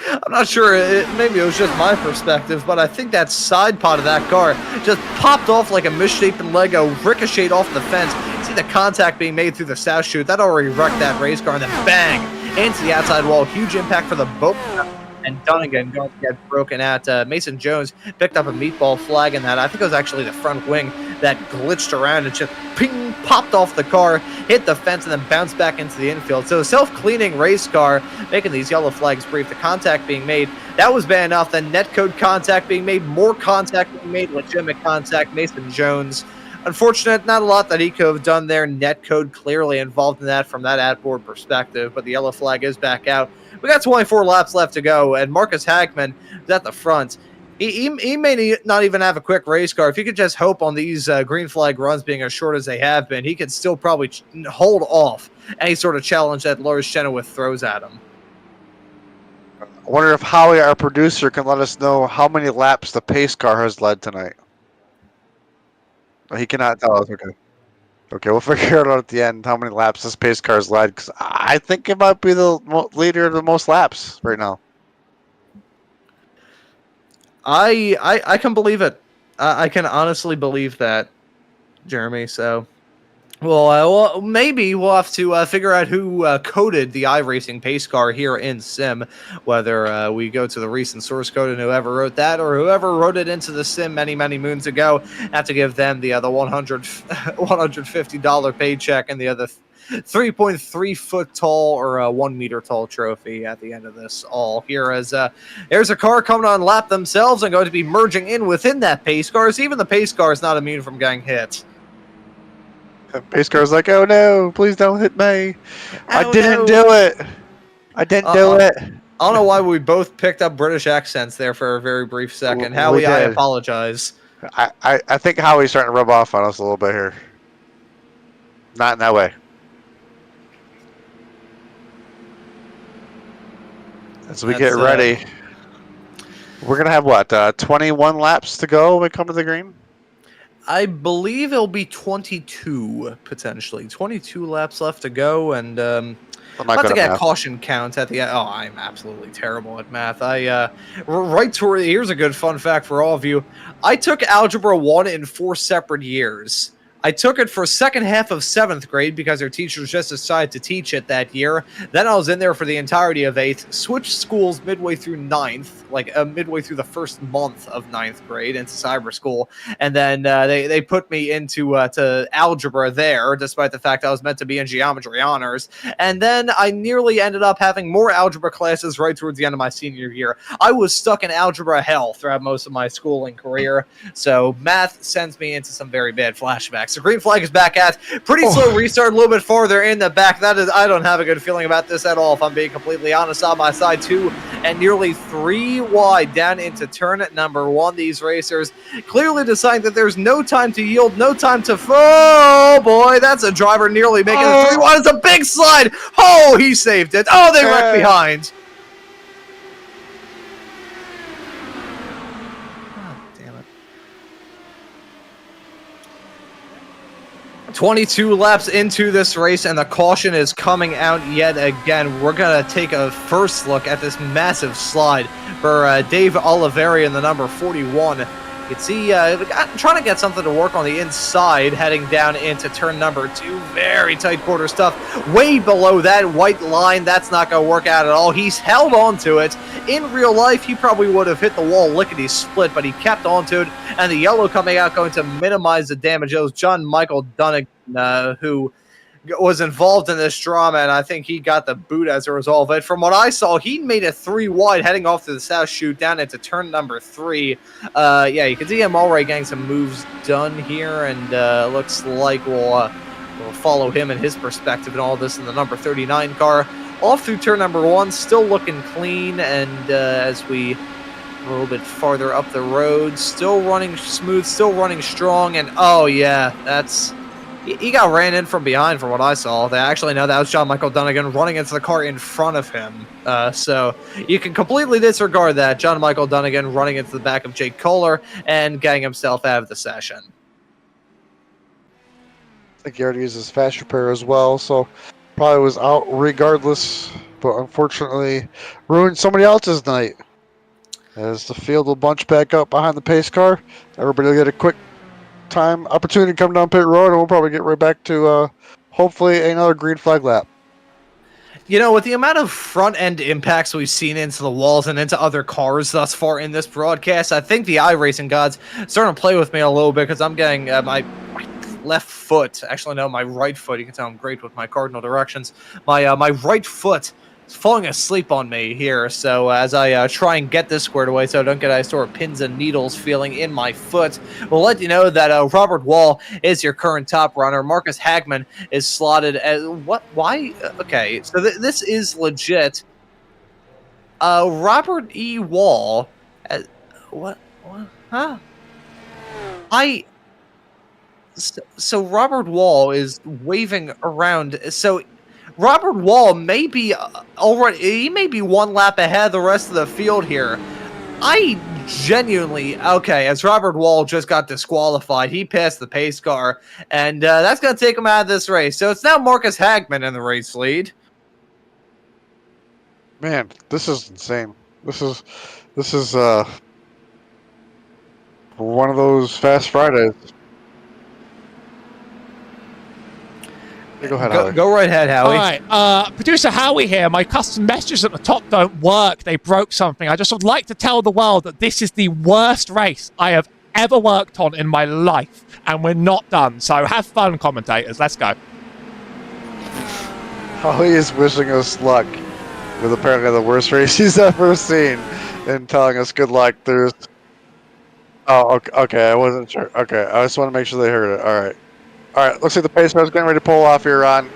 [SPEAKER 4] I'm not sure. Maybe it was just my perspective, but I think that side pod of that car just popped off like a misshapen Lego, ricocheted off the fence. It's see the contact being made through the south chute. That already wrecked that race car, and then bang into the outside wall. Huge impact for the both. And Dunnigan going to get broken at. Mason Jones picked up a meatball flag in that. I think it was actually the front wing that glitched around and just ping, popped off the car, hit the fence, and then bounced back into the infield. So self-cleaning race car, making these yellow flags brief. The contact being made, that was bad enough. The netcode contact being made, more contact being made, legitimate contact. Mason Jones, unfortunate, not a lot that he could have done there. Netcode clearly involved in that from that ad-board perspective, but the yellow flag is back out. We got 24 laps left to go, and Marcus Hagman is at the front. He may not even have a quick race car. If he could just hope on these green flag runs being as short as they have been, he could still probably hold off any sort of challenge that Lars Chenoweth throws at him.
[SPEAKER 5] I wonder if Howie, our producer, can let us know how many laps the pace car has led tonight. He cannot tell us. Okay. Okay, we'll figure it out at the end how many laps this pace car has led, because I think it might be the leader of the most laps right now.
[SPEAKER 4] I can believe it. I can honestly believe that, Jeremy. So, well, maybe we'll have to figure out who coded the iRacing pace car here in Sim, whether we go to the recent source code and whoever wrote that, or whoever wrote it into the Sim many moons ago, have to give them the other $150 paycheck and the other 3.3 foot tall or 1 meter tall trophy at the end of this all here, as there's a car coming on lap themselves and going to be merging in within that pace car, so even the pace car is not immune from getting hit.
[SPEAKER 5] Pace car's like, oh no, please don't hit me. I didn't do it. I didn't do it.
[SPEAKER 4] I don't know why we both picked up British accents there for a very brief second. Howie, I apologize.
[SPEAKER 5] I think Howie's starting to rub off on us a little bit here. Not in that way. As we get ready, we're going to have, what, 21 laps to go when we come to the green?
[SPEAKER 4] I believe it'll be 22, potentially. 22 laps left to go, and about to get a caution count at the end. Oh, I'm absolutely terrible at math. Here's a good fun fact for all of you. I took Algebra 1 in 4 separate years. I took it for second half of 7th grade because our teachers just decided to teach it that year. Then I was in there for the entirety of 8th, switched schools midway through 9th, like midway through the first month of 9th grade into cyber school. And then they put me into to algebra there, despite the fact I was meant to be in geometry honors. And then I nearly ended up having more algebra classes right towards the end of my senior year. I was stuck in algebra hell throughout most of my schooling career. So math sends me into some very bad flashbacks. The green flag is back at pretty slow restart, a little bit farther in the back. That is, I don't have a good feeling about this at all, if I'm being completely honest. On my side 2 and nearly 3 wide down into turn number 1. These racers clearly deciding that there's no time to yield, no time to oh boy, that's a driver nearly making it 3 wide. It's a big slide. Oh, he saved it. Oh, they wrecked behind. 22 laps into this race, and the caution is coming out yet again. We're going to take a first look at this massive slide for Dave Oliveri in the number 41. You can see trying to get something to work on the inside, heading down into turn number 2. Very tight quarter stuff. Way below that white line. That's not going to work out at all. He's held on to it. In real life, he probably would have hit the wall lickety-split, but he kept on to it. And the yellow coming out going to minimize the damage. It was John Michael Dunnigan who was involved in this drama, and I think he got the boot as a result of it. From what I saw, he made it 3 wide heading off to the south chute down into turn number 3. Yeah, you can see him already getting some moves done here, and looks like we'll follow him and his perspective and all this in the number 39 car. Off through turn number 1, still looking clean, and as we a little bit farther up the road, still running smooth, still running strong, and oh yeah, that's... He got ran in from behind from what I saw. They actually know that was John Michael Dunnigan running into the car in front of him. So you can completely disregard that. John Michael Dunnigan running into the back of Jake Kohler and getting himself out of the session.
[SPEAKER 5] I think he already used his fast repair as well, so probably was out regardless, but unfortunately ruined somebody else's night. As the field will bunch back up behind the pace car, everybody will get a quick time opportunity to come down pit road, and we'll probably get right back to hopefully another green flag lap.
[SPEAKER 4] You know, with the amount of front-end impacts we've seen into the walls and into other cars thus far in this broadcast, I think the iRacing gods starting to play with me a little bit because I'm getting my left foot, actually no, my right foot, you can tell I'm great with my cardinal directions, my right foot is falling asleep on me here, so as I try and get this squared away so I don't get a sort of pins and needles feeling in my foot, we'll let you know that Robert Wall is your current top runner. Marcus Hagman is slotted as, what, why, okay, so this is legit. Robert E. Wall, what, huh? So Robert Wall is waving around. So Robert Wall may be already, he may be one lap ahead of the rest of the field here. I genuinely, okay, as Robert Wall just got disqualified, he passed the pace car, and that's going to take him out of this race. So it's now Marcus Hagman in the race lead.
[SPEAKER 5] Man, this is insane. This is one of those Fast Fridays. Go ahead, Howie.
[SPEAKER 4] Go right ahead, Howie.
[SPEAKER 6] All right, producer Howie here. My custom messages at the top don't work. They broke something. I just would like to tell the world that this is the worst race I have ever worked on in my life, and we're not done. So have fun, commentators. Let's go.
[SPEAKER 5] Howie is wishing us luck with apparently the worst race he's ever seen and telling us good luck. There's... Oh, okay, I wasn't sure. Okay, I just want to make sure they heard it. All right. All right, looks like the pace car's getting ready to pull off here, Ron.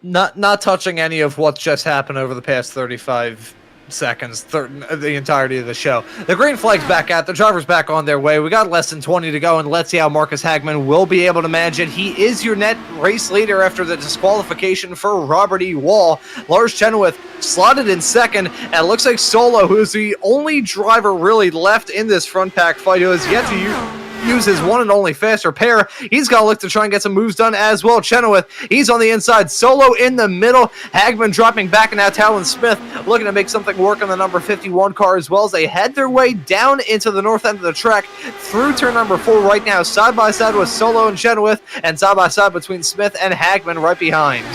[SPEAKER 4] Not touching any of what's just happened over the past 35 seconds, the entirety of the show. The green flag's back out. The driver's back on their way. We got less than 20 to go, and let's see how Marcus Hagman will be able to manage it. He is your net race leader after the disqualification for Robert E. Wall. Lars Chenoweth slotted in second, and it looks like Solo, who's the only driver really left in this front pack fight, who has yet to use his one and only fast repair. He's got to look to try and get some moves done as well. Chenoweth, he's on the inside. Solo in the middle. Hagman dropping back, and now Talon Smith looking to make something work on the number 51 car as well as they head their way down into the north end of the track through turn number 4 right now, side by side with Solo and Chenoweth, and side by side between Smith and Hagman right behind.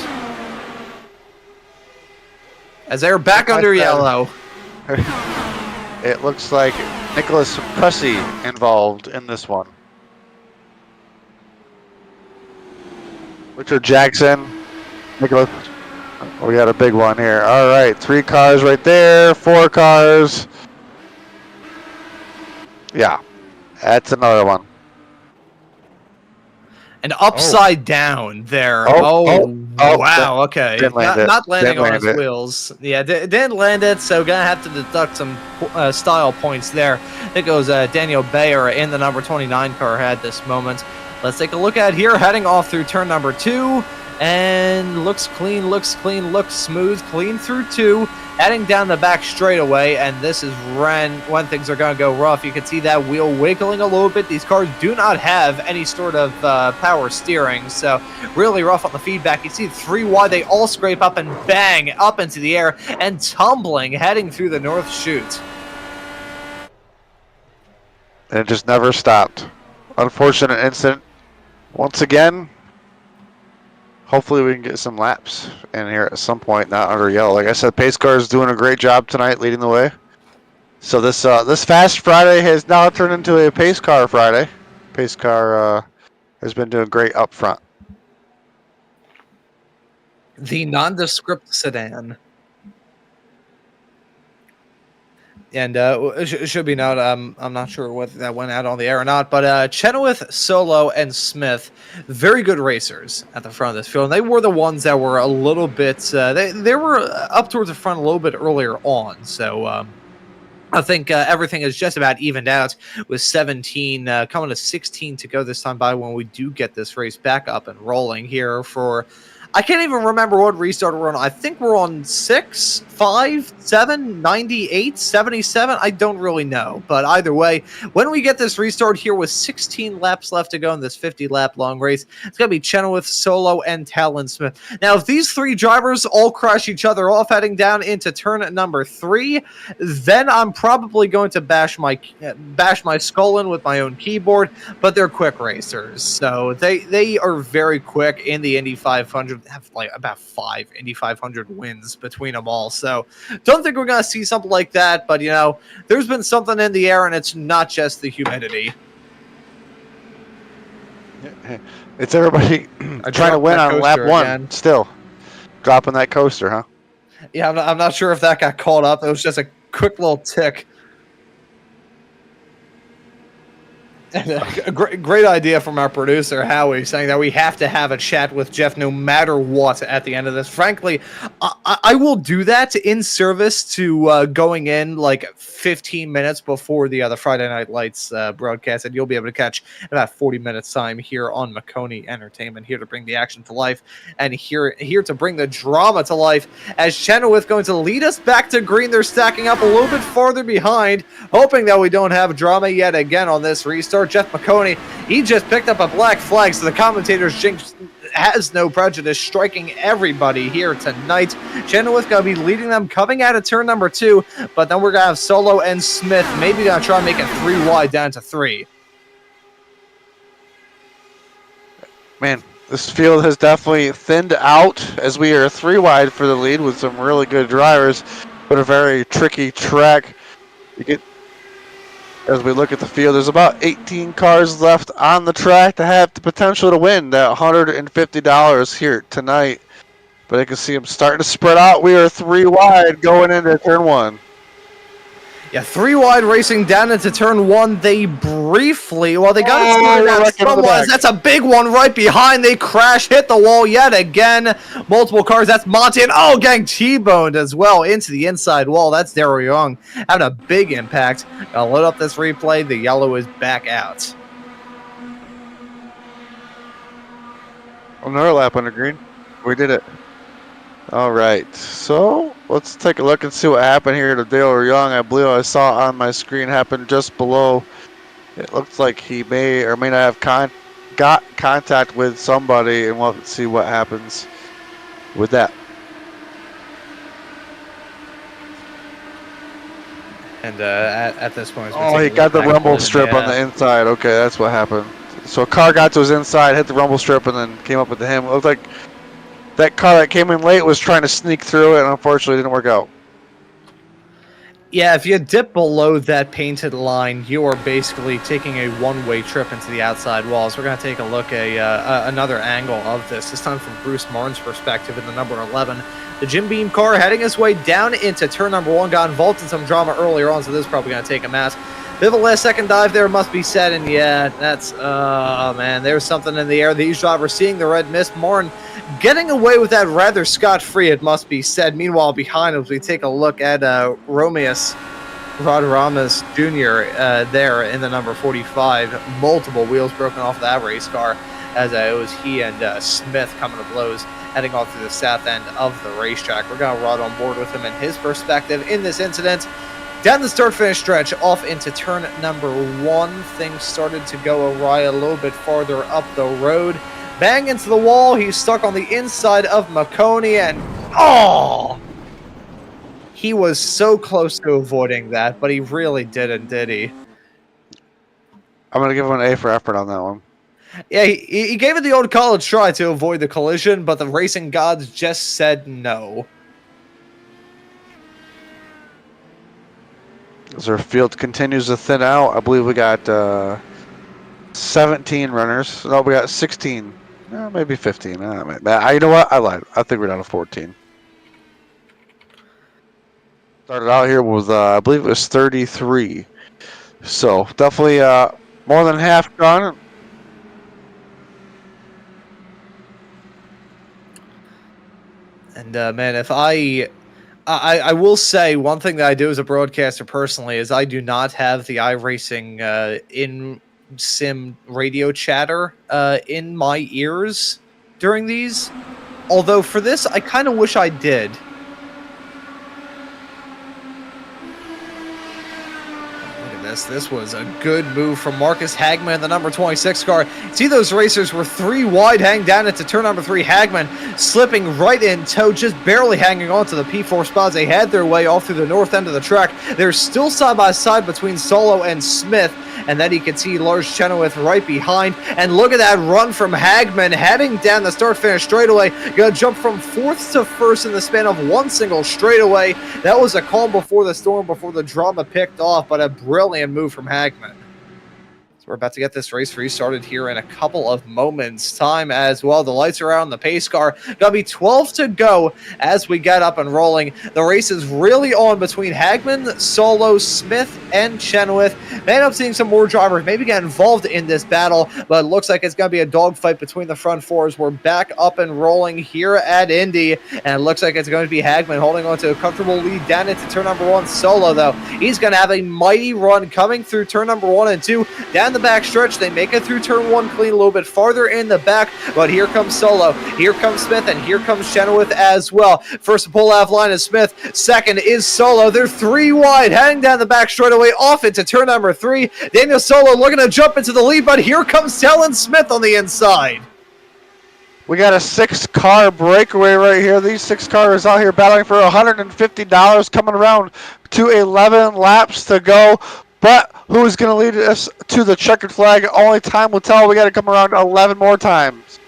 [SPEAKER 4] As they're back under yellow.
[SPEAKER 5] It looks like Nicholas Pressey involved in this one. Richard Jackson, Nicholas. We got a big one here. All right, 3 cars right there, 4 cars. Yeah, that's another one.
[SPEAKER 4] And upside down there. Wow. Okay. Not landing on his wheels. Yeah, didn't land it, so gonna have to deduct some style points there. It goes Daniel Bayer in the number 29 car at this moment. Let's take a look at here, heading off through turn number 2. And looks clean, looks smooth, clean through 2. Heading down the back straightaway, and this is when things are going to go rough. You can see that wheel wiggling a little bit. These cars do not have any sort of power steering, so really rough on the feedback. You see 3 wide, they all scrape up and bang up into the air and tumbling, heading through the north chute.
[SPEAKER 5] And it just never stopped. Unfortunate incident. Once again, hopefully we can get some laps in here at some point, not under yellow. Like I said, pace car is doing a great job tonight, leading the way. So this Fast Friday has now turned into a pace car Friday. Pace car has been doing great up front.
[SPEAKER 4] The nondescript sedan. And it should be noted, I'm not sure whether that went out on the air or not, but Chenoweth, Solo, and Smith, very good racers at the front of this field. And they were the ones that were a little bit, they were up towards the front a little bit earlier on. So I think everything is just about evened out with 17 coming to 16 to go this time by when we do get this race back up and rolling here for I can't even remember what restart we're on. I think we're on 6, 5, 7, 98, 77. I don't really know. But either way, when we get this restart here with 16 laps left to go in this 50-lap long race, it's going to be Chenoweth, Solo, and Talon Smith. Now, if these three drivers all crash each other off heading down into turn number 3, then I'm probably going to bash my skull in with my own keyboard. But they're quick racers, so they are very quick in the Indy 500. They have like about 5 Indy 500 wins between them all. So don't think we're going to see something like that. But, you know, there's been something in the air, and it's not just the humidity.
[SPEAKER 5] It's everybody trying to win on lap 1
[SPEAKER 4] again.
[SPEAKER 5] still. Dropping that coaster, huh?
[SPEAKER 4] Yeah, I'm not sure if that got caught up. It was just a quick little tick. A great idea from our producer, Howie, saying that we have to have a chat with Jeff no matter what at the end of this. Frankly, I will do that in service to going in like 15 minutes before the Friday Night Lights broadcast, and you'll be able to catch about 40 minutes time here on Maconi Entertainment, here to bring the action to life and here to bring the drama to life as Chenoweth going to lead us back to green. They're stacking up a little bit farther behind, hoping that we don't have drama yet again on this restart. Jeff Maconi, he just picked up a black flag, so the commentator's jinx has no prejudice, striking everybody here tonight. Chenoweth going to be leading them coming out of turn number 2, but then we're going to have Solo and Smith maybe going to try and make it 3 wide down to 3.
[SPEAKER 5] Man, this field has definitely thinned out as we are 3 wide for the lead with some really good drivers, but a very tricky track. You get As we look at the field, there's about 18 cars left on the track to have the potential to win that $150 here tonight. But I can see them starting to spread out. We are 3 wide going into turn 1.
[SPEAKER 4] Yeah, 3 wide racing down into turn 1. They briefly, well, they got it started out somewhat. That's a big one right behind. They crash, hit the wall yet again. Multiple cars. That's Monty, and getting T-boned as well into the inside wall. That's Daryl Young having a big impact. I'll load up this replay. The yellow is back out.
[SPEAKER 5] Another lap under green. We did it. All right, so let's take a look and see what happened here to Dale Young. I believe I saw on my screen happen just below. It looks like he may or may not have got contact with somebody, and we'll see what happens with that.
[SPEAKER 4] And at this point,
[SPEAKER 5] he got the rumble strip on the inside. Okay, that's what happened. So a car got to his inside, hit the rumble strip, and then came up with him. It looked like that car that came in late was trying to sneak through it, and unfortunately didn't work out.
[SPEAKER 4] Yeah, if you dip below that painted line, you are basically taking a one-way trip into the outside walls. We're going to take a look at another angle of this time from Bruce Martin's perspective in the number 11. The Jim Beam car heading his way down into turn number 1, got involved in some drama earlier on, so this is probably going to take him out. Bit of a last-second dive there, must be said, and yeah, that's, man, there's something in the air. These drivers seeing the red mist. Martin getting away with that rather scot-free, it must be said. Meanwhile, behind us, we take a look at Romeus Rodriguez Jr. There in the number 45. Multiple wheels broken off of that race car, as it was he and Smith coming to blows, heading off through the south end of the racetrack. We're going to ride on board with him and his perspective in this incident. Down the start-finish stretch, off into turn number 1, things started to go awry a little bit farther up the road. Bang into the wall, he's stuck on the inside of Maconi, and he was so close to avoiding that, but he really didn't, did he?
[SPEAKER 5] I'm going to give him an A for effort on that one.
[SPEAKER 4] Yeah, he gave it the old college try to avoid the collision, but the racing gods just said no.
[SPEAKER 5] As our field continues to thin out, I believe we got 17 runners. No, we got 16. Maybe 15. You know what? I lied. I think we're down to 14. Started out here with, I believe it was 33. So definitely more than half gone.
[SPEAKER 4] And man, if I will say one thing that I do as a broadcaster personally is I do not have the iRacing in-sim radio chatter in my ears during these. Although for this, I kind of wish I did. This was a good move from Marcus Hagman, the number 26 car. See, those racers were 3 wide, hang down into turn number 3. Hagman slipping right in tow, just barely hanging on to the P4 spots. They had their way off through the north end of the track. They're still side by side between Solo and Smith. And then you can see Lars Chenoweth right behind. And look at that run from Hagman heading down the start-finish straightaway. Gonna jump from 4th to 1st in the span of one single straightaway. That was a calm before the storm, before the drama picked off, but a brilliant move from Hagman. We're about to get this race restarted here in a couple of moments' time as well. The lights are out on the pace car. Gonna be 12 to go as we get up and rolling. The race is really on between Hagman, Solo, Smith, and Chenoweth. May end up seeing some more drivers maybe get involved in this battle, but it looks like it's gonna be a dogfight between the front fours. We're back up and rolling here at Indy, and it looks like it's going to be Hagman holding on to a comfortable lead down into turn number 1. Solo, though, he's gonna have a mighty run coming through turn number 1 and 2. Down the back stretch, they make it through turn 1 clean, a little bit farther in the back, but here comes Solo, here comes Smith, and here comes Chenoweth as well. First to pull off line is Smith, second is Solo. They're 3 wide, heading down the back straightaway off into turn number 3. Daniel Solo looking to jump into the lead, but here comes Talon Smith on the inside.
[SPEAKER 5] We got a 6-car breakaway right here. These 6 cars out here battling for $150, coming around to 11 laps to go. But who's going to lead us to the checkered flag? Only time will tell. We got to come around 11 more times.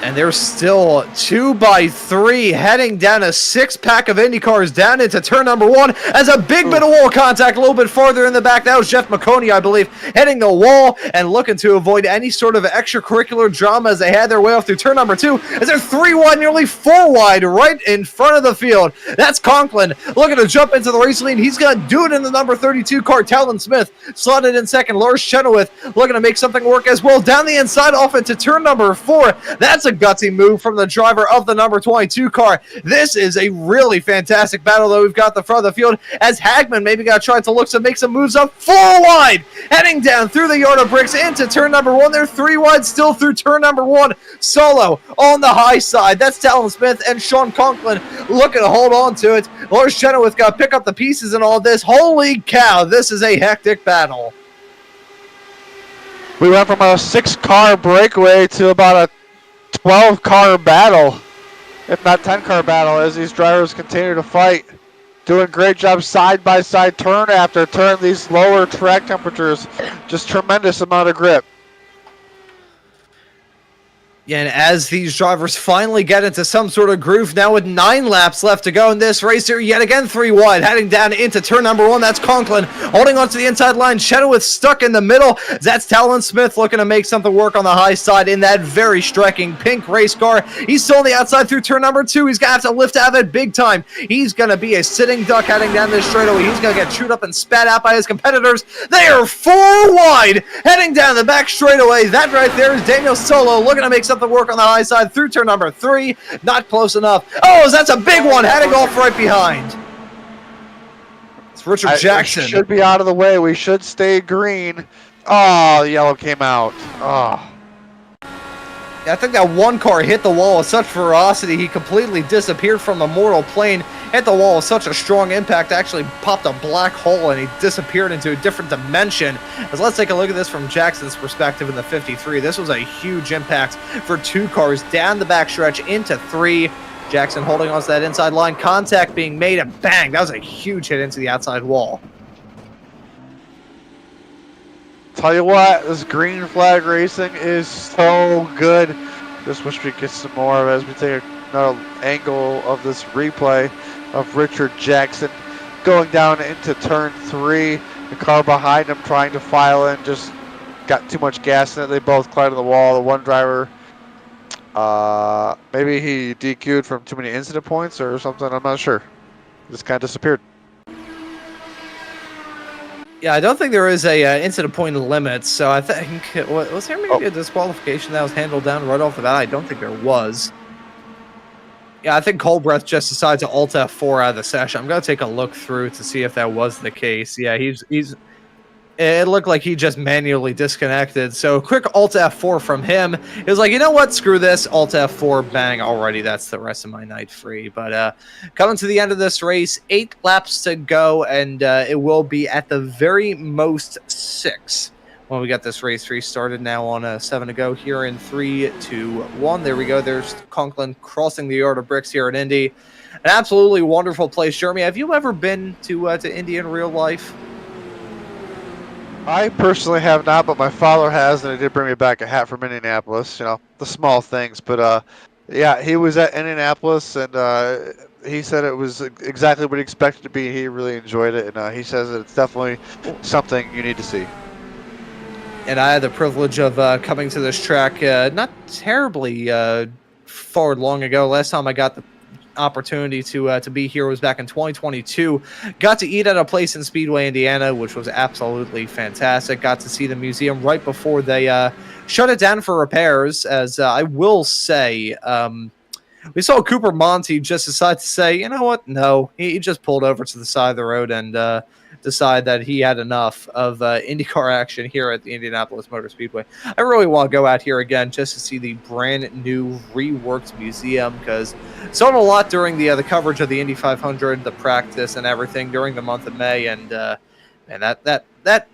[SPEAKER 4] And there's still 2 by 3 heading down a 6-pack of Indycars down into turn number 1 as a big bit of wall contact a little bit farther in the back. That was Jeff Maconi, I believe, hitting the wall and looking to avoid any sort of extracurricular drama as they had their way off through turn number 2. As they're 3 wide, nearly 4 wide right in front of the field. That's Conklin looking to jump into the race lead. He's going to do it in the number 32 car. Talon Smith slotted in second. Lars Chenoweth looking to make something work as well. Down the inside off into turn number 4. That's a gutsy move from the driver of the number 22 car. This is a really fantastic battle that we've got the front of the field as Hagman maybe got tried to look to make some moves up 4 wide, heading down through the yard of bricks into turn number 1. They're 3 wide still through turn number 1. Solo on the high side. That's Talon Smith and Sean Conklin looking to hold on to it. Lars Chenoweth got to pick up the pieces in all this. Holy cow, this is a hectic battle.
[SPEAKER 5] We went from a 6-car breakaway to about a 12-car battle, if not 10-car battle, as these drivers continue to fight. Doing great job side by side, turn after turn. These lower track temperatures, just tremendous amount of grip.
[SPEAKER 4] Yeah, and as these drivers finally get into some sort of groove now with 9 laps left to go in this race here, yet again 3 wide, heading down into turn number 1. That's Conklin holding onto the inside line. Chenoweth stuck in the middle. That's Talon Smith looking to make something work on the high side in that very striking pink race car. He's still on the outside through turn number 2. He's going to have to lift out of it big time. He's going to be a sitting duck heading down this straightaway. He's going to get chewed up and spat out by his competitors. They are 4 wide, heading down the back straightaway. That right there is Daniel Solo looking to make something work on the high side through turn number 3. Not close enough. Oh, that's a big one heading off right behind. It's Richard Jackson.
[SPEAKER 5] Should be out of the way. We should stay green. Oh, the yellow came out. Oh.
[SPEAKER 4] Yeah, I think that one car hit the wall with such ferocity, he completely disappeared from the mortal plane. Hit the wall with such a strong impact, actually popped a black hole, and he disappeared into a different dimension. As let's take a look at this from Jackson's perspective in the 53. This was a huge impact for 2 cars down the backstretch into 3. Jackson holding on to that inside line, contact being made, and bang, that was a huge hit into the outside wall.
[SPEAKER 5] Tell you what, this green flag racing is so good. Just wish we could get some more of it as we take another angle of this replay of Richard Jackson going down into turn 3. The car behind him trying to file in just got too much gas in it. They both collided the wall. The one driver, maybe he DQ'd from too many incident points or something. I'm not sure. Just kind of disappeared.
[SPEAKER 4] Yeah, I don't think there is a incident point limit, so I think, was there maybe a disqualification that was handled down right off the bat? I don't think there was. Yeah, I think Colbreth just decided to Alt F4 out of the session. I'm going to take a look through to see if that was the case. Yeah, he's It looked like he just manually disconnected. So quick Alt F4 from him. He was like, you know what? Screw this. Alt F4, bang. Already, that's the rest of my night free. But coming to the end of this race, 8 laps to go, and it will be at the very most 6 when we got this race restarted. Now on 7 to go here in 3, 2, 1. There we go. There's Conklin crossing the yard of bricks here at Indy. An absolutely wonderful place. Jeremy, have you ever been to Indy in real life?
[SPEAKER 5] I personally have not, but my father has, and he did bring me back a hat from Indianapolis. You know, the small things. But yeah, he was at Indianapolis, and he said it was exactly what he expected to be. He really enjoyed it, and he says that it's definitely something you need to see.
[SPEAKER 4] And I had the privilege of coming to this track not terribly far long ago. Last time I got the opportunity to be here was back in 2022. Got to eat at a place in Speedway, Indiana, which was absolutely fantastic. Got to see the museum right before they shut it down for repairs. As I will say, we saw Cooper Monty just decide to say, you know what? No, he just pulled over to the side of the road and decide that he had enough of IndyCar action here at the Indianapolis Motor Speedway. I really want to go out here again just to see the brand new reworked museum, because saw it a lot during the coverage of the Indy 500, the practice and everything during the month of May, and that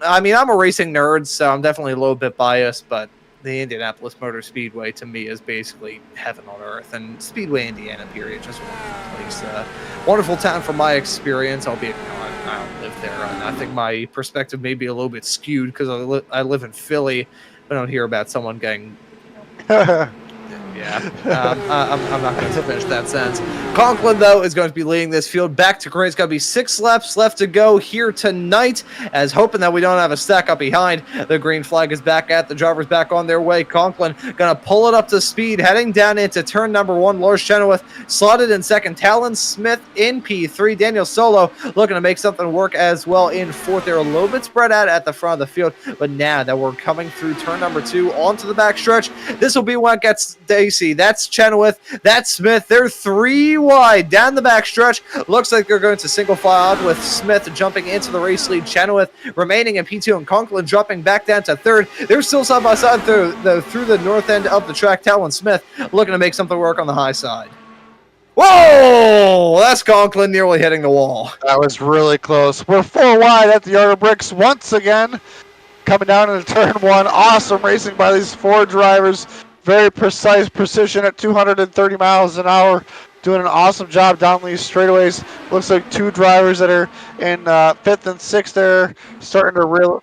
[SPEAKER 4] I mean, I'm a racing nerd, so I'm definitely a little bit biased, but the Indianapolis Motor Speedway to me is basically heaven on earth, and Speedway, Indiana, period, just a wonderful place. Wonderful town from my experience, albeit I don't live there, and I think my perspective may be a little bit skewed because I live in Philly. I don't hear about someone getting yeah, I'm not going to finish that sentence. Conklin, though, is going to be leading this field back to Gray. It's going to be 6 laps left to go here tonight, as hoping that we don't have a stack up behind. The green flag is back at the drivers back on their way. Conklin going to pull it up to speed, heading down into turn number 1. Lars Chenoweth slotted in second. Talon Smith in P3. Daniel Solo looking to make something work as well in fourth. They're a little bit spread out at the front of the field, but now that we're coming through turn number 2 onto the back stretch, this will be what gets Dacey. That's Chenoweth. That's Smith. They're 3 wide down the back stretch. Looks like they're going to single file out with Smith jumping into the race lead. Chenoweth remaining in P2 and Conklin dropping back down to 3rd. They're still side by side through the north end of the track. Talon Smith looking to make something work on the high side. Whoa! That's Conklin nearly hitting the wall.
[SPEAKER 5] That was really close. We're 4 wide at the yard of bricks once again. Coming down into turn 1. Awesome racing by these 4 drivers. Very precise precision at 230 miles an hour. Doing an awesome job down these straightaways. Looks like 2 drivers that are in 5th and 6th there. Starting to reel.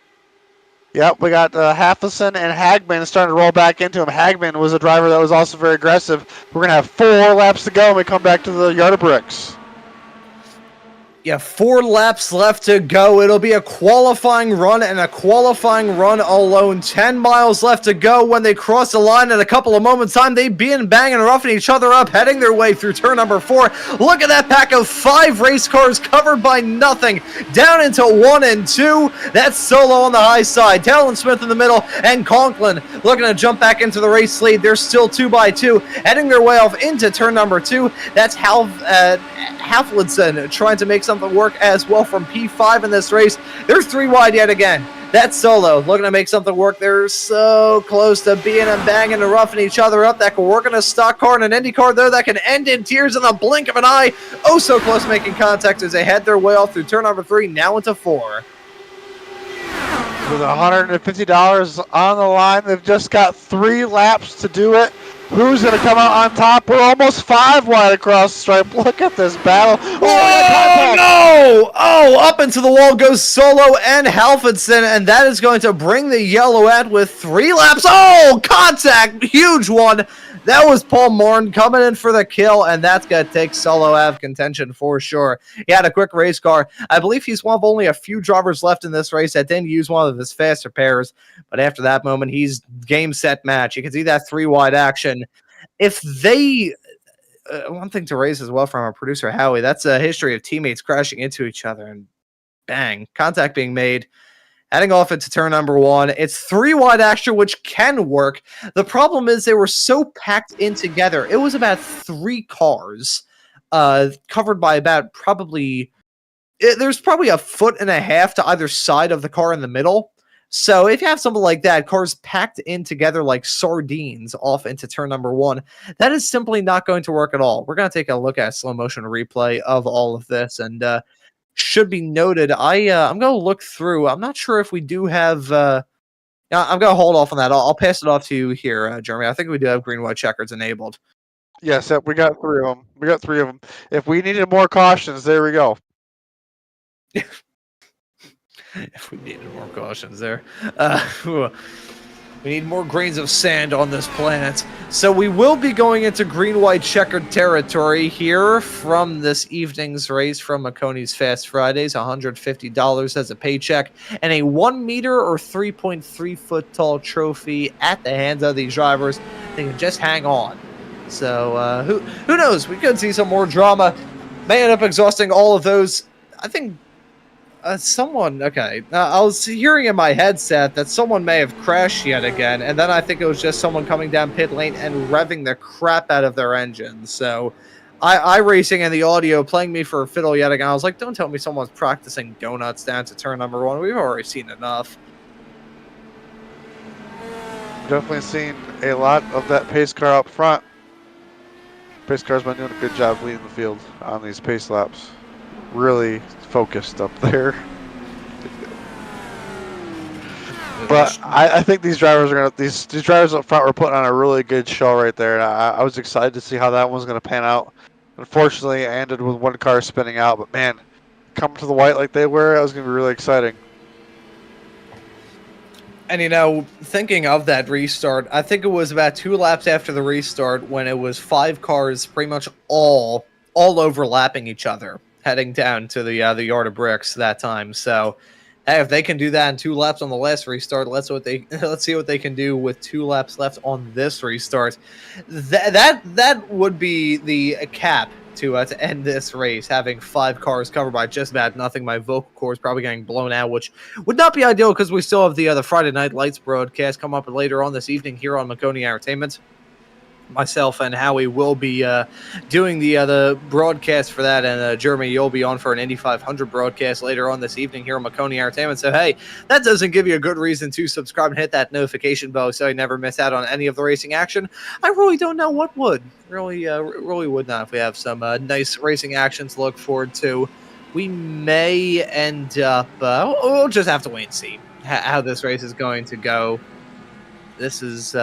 [SPEAKER 5] Yep, we got Halfison and Hagman starting to roll back into him. Hagman was a driver that was also very aggressive. We're going to have 4 laps to go when we come back to the yard of bricks.
[SPEAKER 4] Yeah, 4 laps left to go. It'll be a qualifying run and a qualifying run alone. 10 miles left to go when they cross the line in a couple of moments' time. They begin banging and roughing each other up, heading their way through turn number 4. Look at that pack of 5 race cars covered by nothing. Down into 1 and 2. That's Solo on the high side. Talon Smith in the middle, and Conklin looking to jump back into the race lead. They're still 2 by 2, heading their way off into turn number 2. That's Halfledson trying to make something work as well from P5 in this race. They're 3 wide yet again. That's Solo looking to make something work. They're so close to being and banging and roughing each other up. That can work in a stock car and an Indy car, though. That can end in tears in the blink of an eye. Oh, so close making contact as they head their way off through turn number 3, now into 4.
[SPEAKER 5] With $150 on the line, they've just got 3 laps to do it. Who's going to come out on top? We're almost 5 wide across the stripe. Look at this battle.
[SPEAKER 4] Oh, no! Oh, up into the wall goes Solo and Halfredson, and that is going to bring the yellow out with 3 laps. Oh, contact! Huge one. That was Paul Morn coming in for the kill, and that's going to take Solo out of contention for sure. He had a quick race car. I believe he's one of only a few drivers left in this race that didn't use one of his faster pairs, but after that moment, he's game, set, match. You can see that 3-wide action. If they... one thing to raise as well from our producer, Howie, that's a history of teammates crashing into each other, and bang, contact being made. Heading off into turn number 1. It's 3-wide action, which can work. The problem is they were so packed in together. It was about 3 cars covered by about probably there's probably a foot and a half to either side of the car in the middle. So if you have something like that, cars packed in together like sardines off into turn number 1, that is simply not going to work at all. We're going to take a look at a slow motion replay of all of this, and should be noted. I'm going to look through. I'm not sure if we do have. I'm going to hold off on that. I'll pass it off to you here, Jeremy. I think we do have green white checkers enabled.
[SPEAKER 5] Yes, we got 3 of them. We got 3 of them. If we needed more cautions, there we go.
[SPEAKER 4] If we needed more cautions there. We need more grains of sand on this planet. So we will be going into green-white checkered territory here from this evening's race from Maconi's Fast Fridays. $150 as a paycheck and a 1 meter or 3.3 foot tall trophy at the hands of these drivers. They can just hang on. So who knows? We could see some more drama. May end up exhausting all of those. I think someone, okay, I was hearing in my headset that someone may have crashed yet again, and then I think it was just someone coming down pit lane and revving the crap out of their engine. So iRacing and the audio playing me for a fiddle yet again. I was like, don't tell me someone's practicing donuts down to turn number 1. We've already seen enough.
[SPEAKER 5] Definitely seen a lot of that pace car up front. Pace car's been doing a good job leading the field on these pace laps. Really focused up there. But I think these drivers are gonna these drivers up front were putting on a really good show right there. And I was excited to see how that one's gonna pan out. Unfortunately, I ended with one car spinning out, but man, coming to the white like they were, that was gonna be really exciting.
[SPEAKER 4] And you know, thinking of that restart, I think it was about 2 laps after the restart when it was 5 cars pretty much all overlapping each other, heading down to the yard of bricks that time. So, hey, if they can do that in 2 laps on the last restart, let's see what they can do with 2 laps left on this restart. That would be the cap to end this race, having 5 cars covered by just about nothing. My vocal cords probably getting blown out, which would not be ideal because we still have the Friday Night Lights broadcast come up later on this evening here on Maconi Entertainment. Myself and Howie will be doing the broadcast for that, and Jeremy, you'll be on for an Indy 500 broadcast later on this evening here on Maconi Entertainment. So hey, that doesn't give you a good reason to subscribe and hit that notification bell so you never miss out on any of the racing action. I really don't know what would. Really would not if we have some nice racing action to look forward to. We may end up, we'll just have to wait and see how this race is going to go. This is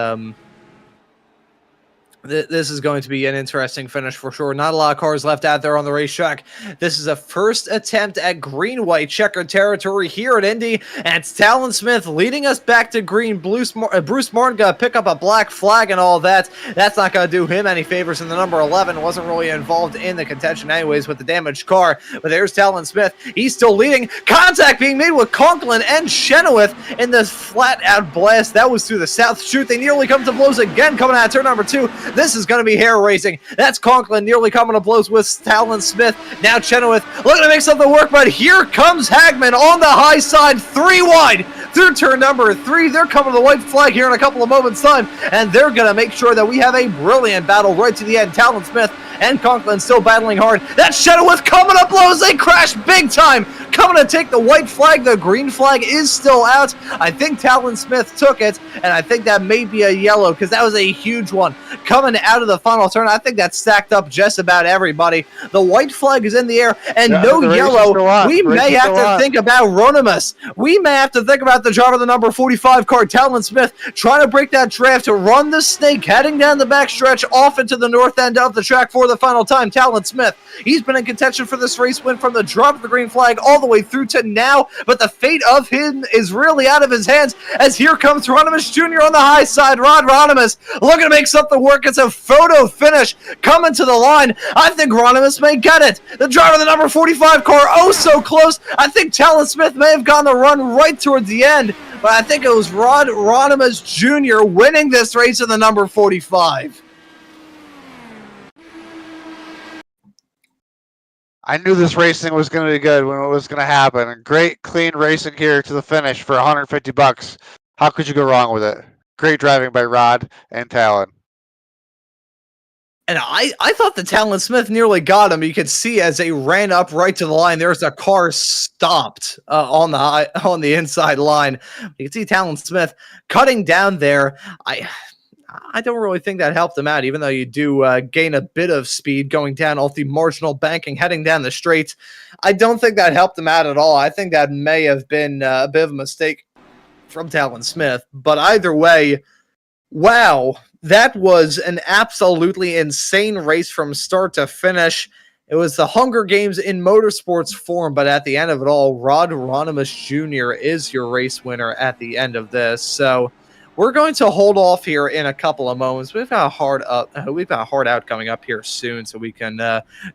[SPEAKER 4] This is going to be an interesting finish for sure. Not a lot of cars left out there on the racetrack. This is a first attempt at green-white checkered territory here at Indy, and it's Talon Smith leading us back to green. Bruce Martin got to pick up a black flag and all that. That's not going to do him any favors, and the number 11 wasn't really involved in the contention anyways with the damaged car. But there's Talon Smith. He's still leading. Contact being made with Conklin and Chenoweth in this flat-out blast. That was through the south chute. They nearly come to blows again coming out of turn number 2. This is going to be hair racing. That's Conklin nearly coming to blows with Talon Smith. Now Chenoweth looking to make something work, but here comes Hagman on the high side, 3 wide through turn number 3. They're coming to the white flag here in a couple of moments' time, and they're going to make sure that we have a brilliant battle right to the end. Talon Smith and Conklin still battling hard. That's Chenoweth coming up blows. They crash big time. Coming to take the white flag. The green flag is still out. I think Talon Smith took it, and I think that may be a yellow because that was a huge one. Coming out of the final turn, I think that stacked up just about everybody. The white flag is in the air, and no yellow. We may have to think about Ronimus. We may have to think about the driver of the number 45 car, Talon Smith, trying to break that draft to run the snake, heading down the backstretch off into the north end of the track for the final time. Talon Smith, he's been in contention for this race win from the drop of the green flag all the way through to now, but the fate of him is really out of his hands as here comes Ronimus Jr. on the high side. Rod Ronimus looking to make something work. It's a photo finish coming to the line. I think Ronimus may get it. The driver of the number 45 car, oh so close. I think Talon Smith may have gotten the run right towards the end, but I think it was Rod Ronimus Jr. winning this race in the number 45.
[SPEAKER 5] I knew this racing was going to be good when it was going to happen. Great, clean racing here to the finish for $150. How could you go wrong with it? Great driving by Rod and Talon.
[SPEAKER 4] And I thought that Talon Smith nearly got him. You could see as they ran up right to the line, there's a car stopped on the inside line. You can see Talon Smith cutting down there. I don't really think that helped him out, even though you do gain a bit of speed going down off the marginal banking, heading down the straight. I don't think that helped him out at all. I think that may have been a bit of a mistake from Talon Smith. But either way, wow, that was an absolutely insane race from start to finish. It was the Hunger Games in motorsports form, but at the end of it all, Rod Ronimus Jr. is your race winner at the end of this. So we're going to hold off here in a couple of moments. We've got a hard out coming up here soon, so we can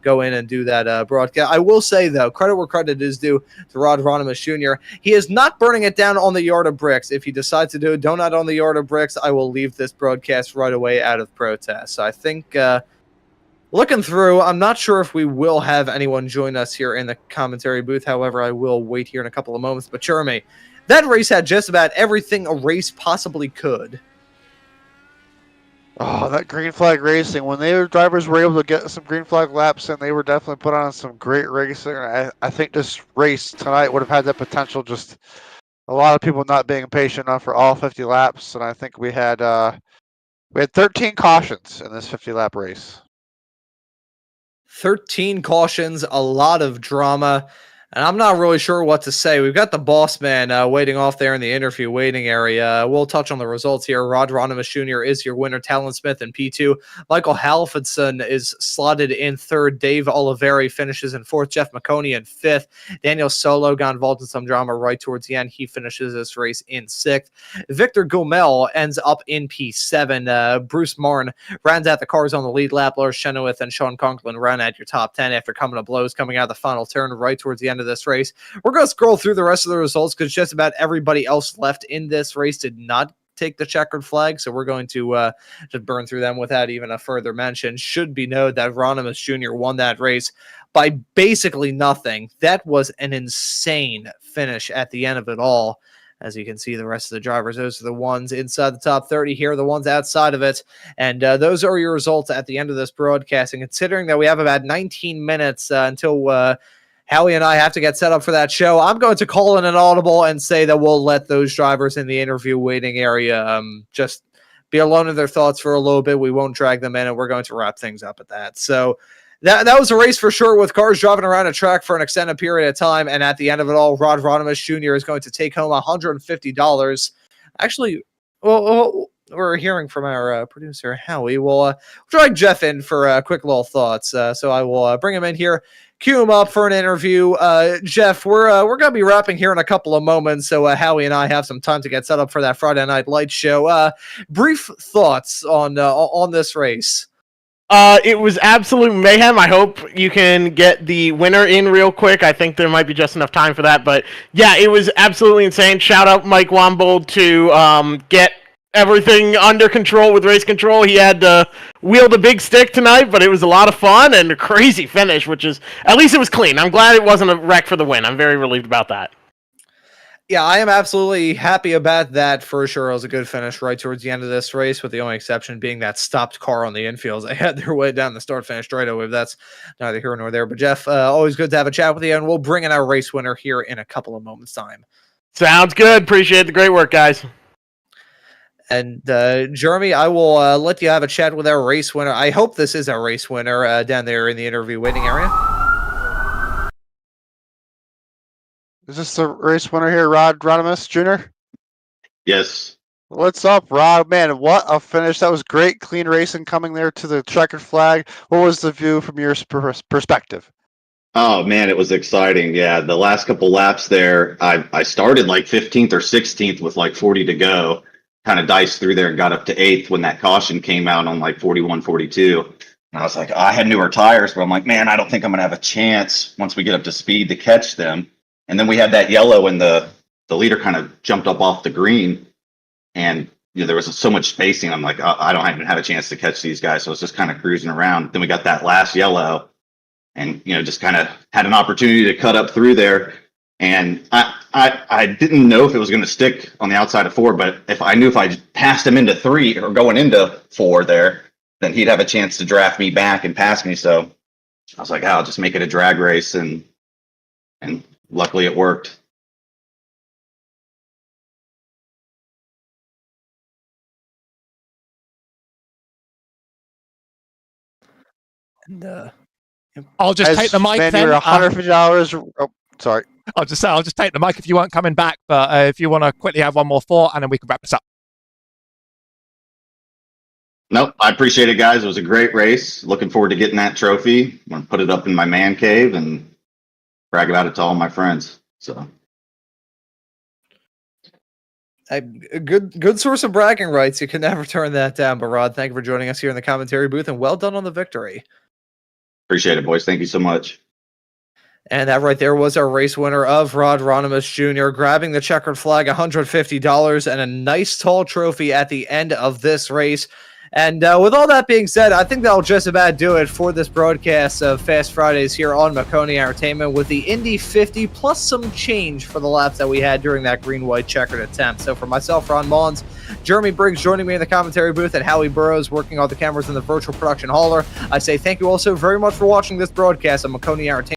[SPEAKER 4] go in and do that broadcast. I will say, though, credit where credit is due to Rod Ronimus Jr. He is not burning it down on the yard of bricks. If he decides to do a donut on the yard of bricks, I will leave this broadcast right away out of protest. So I think looking through, I'm not sure if we will have anyone join us here in the commentary booth. However, I will wait here in a couple of moments. But Jeremy, that race had just about everything a race possibly could.
[SPEAKER 5] Oh, that green flag racing. When their drivers were able to get some green flag laps in, they were definitely put on some great racing. I think this race tonight would have had that potential, just a lot of people not being patient enough for all 50 laps. And I think we had 13 cautions in this 50-lap race.
[SPEAKER 4] 13 cautions, a lot of drama. And I'm not really sure what to say. We've got the boss man waiting off there in the interview waiting area. We'll touch on the results here. Rod Ronimus Jr. is your winner. Talon Smith in P2. Michael Halfordson is slotted in third. Dave Oliveri finishes in fourth. Jeff Maconi in fifth. Daniel Solo got involved in some drama right towards the end. He finishes this race in sixth. Victor Gomel ends up in P7. Bruce Martin rounds out the cars on the lead lap. Lars Chenoweth and Sean Conklin run at your top 10 after coming to blows coming out of the final turn right towards the end of this race. We're going to scroll through the rest of the results because just about everybody else left in this race did not take the checkered flag, so we're going to just burn through them without even a further mention. Should be noted that Ronimus Jr. won that race by basically nothing. That was an insane finish at the end of it all. As you can see, the rest of the drivers, those are the ones inside the top 30 here, the ones outside of it. And those are your results at the end of this broadcasting. Considering that we have about 19 minutes until Howie and I have to get set up for that show, I'm going to call in an audible and say that we'll let those drivers in the interview waiting area just be alone in their thoughts for a little bit. We won't drag them in, and we're going to wrap things up at that. So that was a race for sure, with cars driving around a track for an extended period of time. And at the end of it all, Rod Ronimus Jr. is going to take home $150. Actually, well, we're hearing from our producer, Howie. We'll drag Jeff in for quick little thoughts. So I will bring him in here, cue him up for an interview. Jeff, we're going to be wrapping here in a couple of moments, so Howie and I have some time to get set up for that Friday Night Lights show. Brief thoughts on this race.
[SPEAKER 7] It was absolute mayhem. I hope you can get the winner in real quick. I think there might be just enough time for that. But yeah, it was absolutely insane. Shout out Mike Wombold to get everything under control with race control. He had to wield a big stick tonight, but it was a lot of fun and a crazy finish, which is, at least it was clean. I'm glad it wasn't a wreck for the win. I'm very relieved about that.
[SPEAKER 4] Yeah, I am absolutely happy about that for sure. It was a good finish right towards the end of this race, with the only exception being that stopped car on the infields. They had their way down the start-finish straightaway. That's neither here nor there. But Jeff, always good to have a chat with you, and we'll bring in our race winner here in a couple of moments' time.
[SPEAKER 7] Sounds good. Appreciate the great work, guys.
[SPEAKER 4] And Jeremy, I will let you have a chat with our race winner. I hope this is our race winner down there in the interview waiting area.
[SPEAKER 5] Is this the race winner here, Rod Ronimus Jr.?
[SPEAKER 8] Yes.
[SPEAKER 5] What's up, Rod? Man, what a finish. That was great, clean racing coming there to the checkered flag. What was the view from your perspective?
[SPEAKER 8] Oh, man, it was exciting. Yeah, the last couple laps there, I started like 15th or 16th with like 40 to go. Kind of diced through there and got up to 8th when that caution came out on like 41, 42. And I was like, I had newer tires, but I'm like, man, I don't think I'm going to have a chance once we get up to speed to catch them. And then we had that yellow, and the leader kind of jumped up off the green, and there was so much spacing. I'm like, I don't even have a chance to catch these guys. So I was just kind of cruising around. Then we got that last yellow, and just kind of had an opportunity to cut up through there. And I didn't know if it was going to stick on the outside of 4, but if I passed him into 3 or going into 4 there, then he'd have a chance to draft me back and pass me. So I was like, I'll just make it a drag race, and luckily it worked.
[SPEAKER 4] And
[SPEAKER 6] I'll just take the mic
[SPEAKER 5] spend
[SPEAKER 6] then.
[SPEAKER 5] your $150. Oh, sorry.
[SPEAKER 6] I'll just take the mic if you weren't coming back. But if you want to quickly have one more thought, and then we can wrap this up.
[SPEAKER 8] Nope, I appreciate it, guys. It was a great race. Looking forward to getting that trophy. I'm gonna put it up in my man cave and brag about it to all my friends. So
[SPEAKER 4] a good source of bragging rights. You can never turn that down. But Rod, thank you for joining us here in the commentary booth, and well done on the victory.
[SPEAKER 8] appreciate it, boys. Thank you so much.
[SPEAKER 4] And that right there was our race winner of Rod Ronimus Jr., grabbing the checkered flag, $150, and a nice tall trophy at the end of this race. And with all that being said, I think that'll just about do it for this broadcast of Fast Fridays here on Maconi Entertainment with the Indy 50 plus some change for the laps that we had during that green-white checkered attempt. So for myself, Ron Mullins, Jeremy Briggs joining me in the commentary booth, and Howie Burrows working all the cameras in the virtual production hauler, I say thank you all so very much for watching this broadcast of Maconi Entertainment.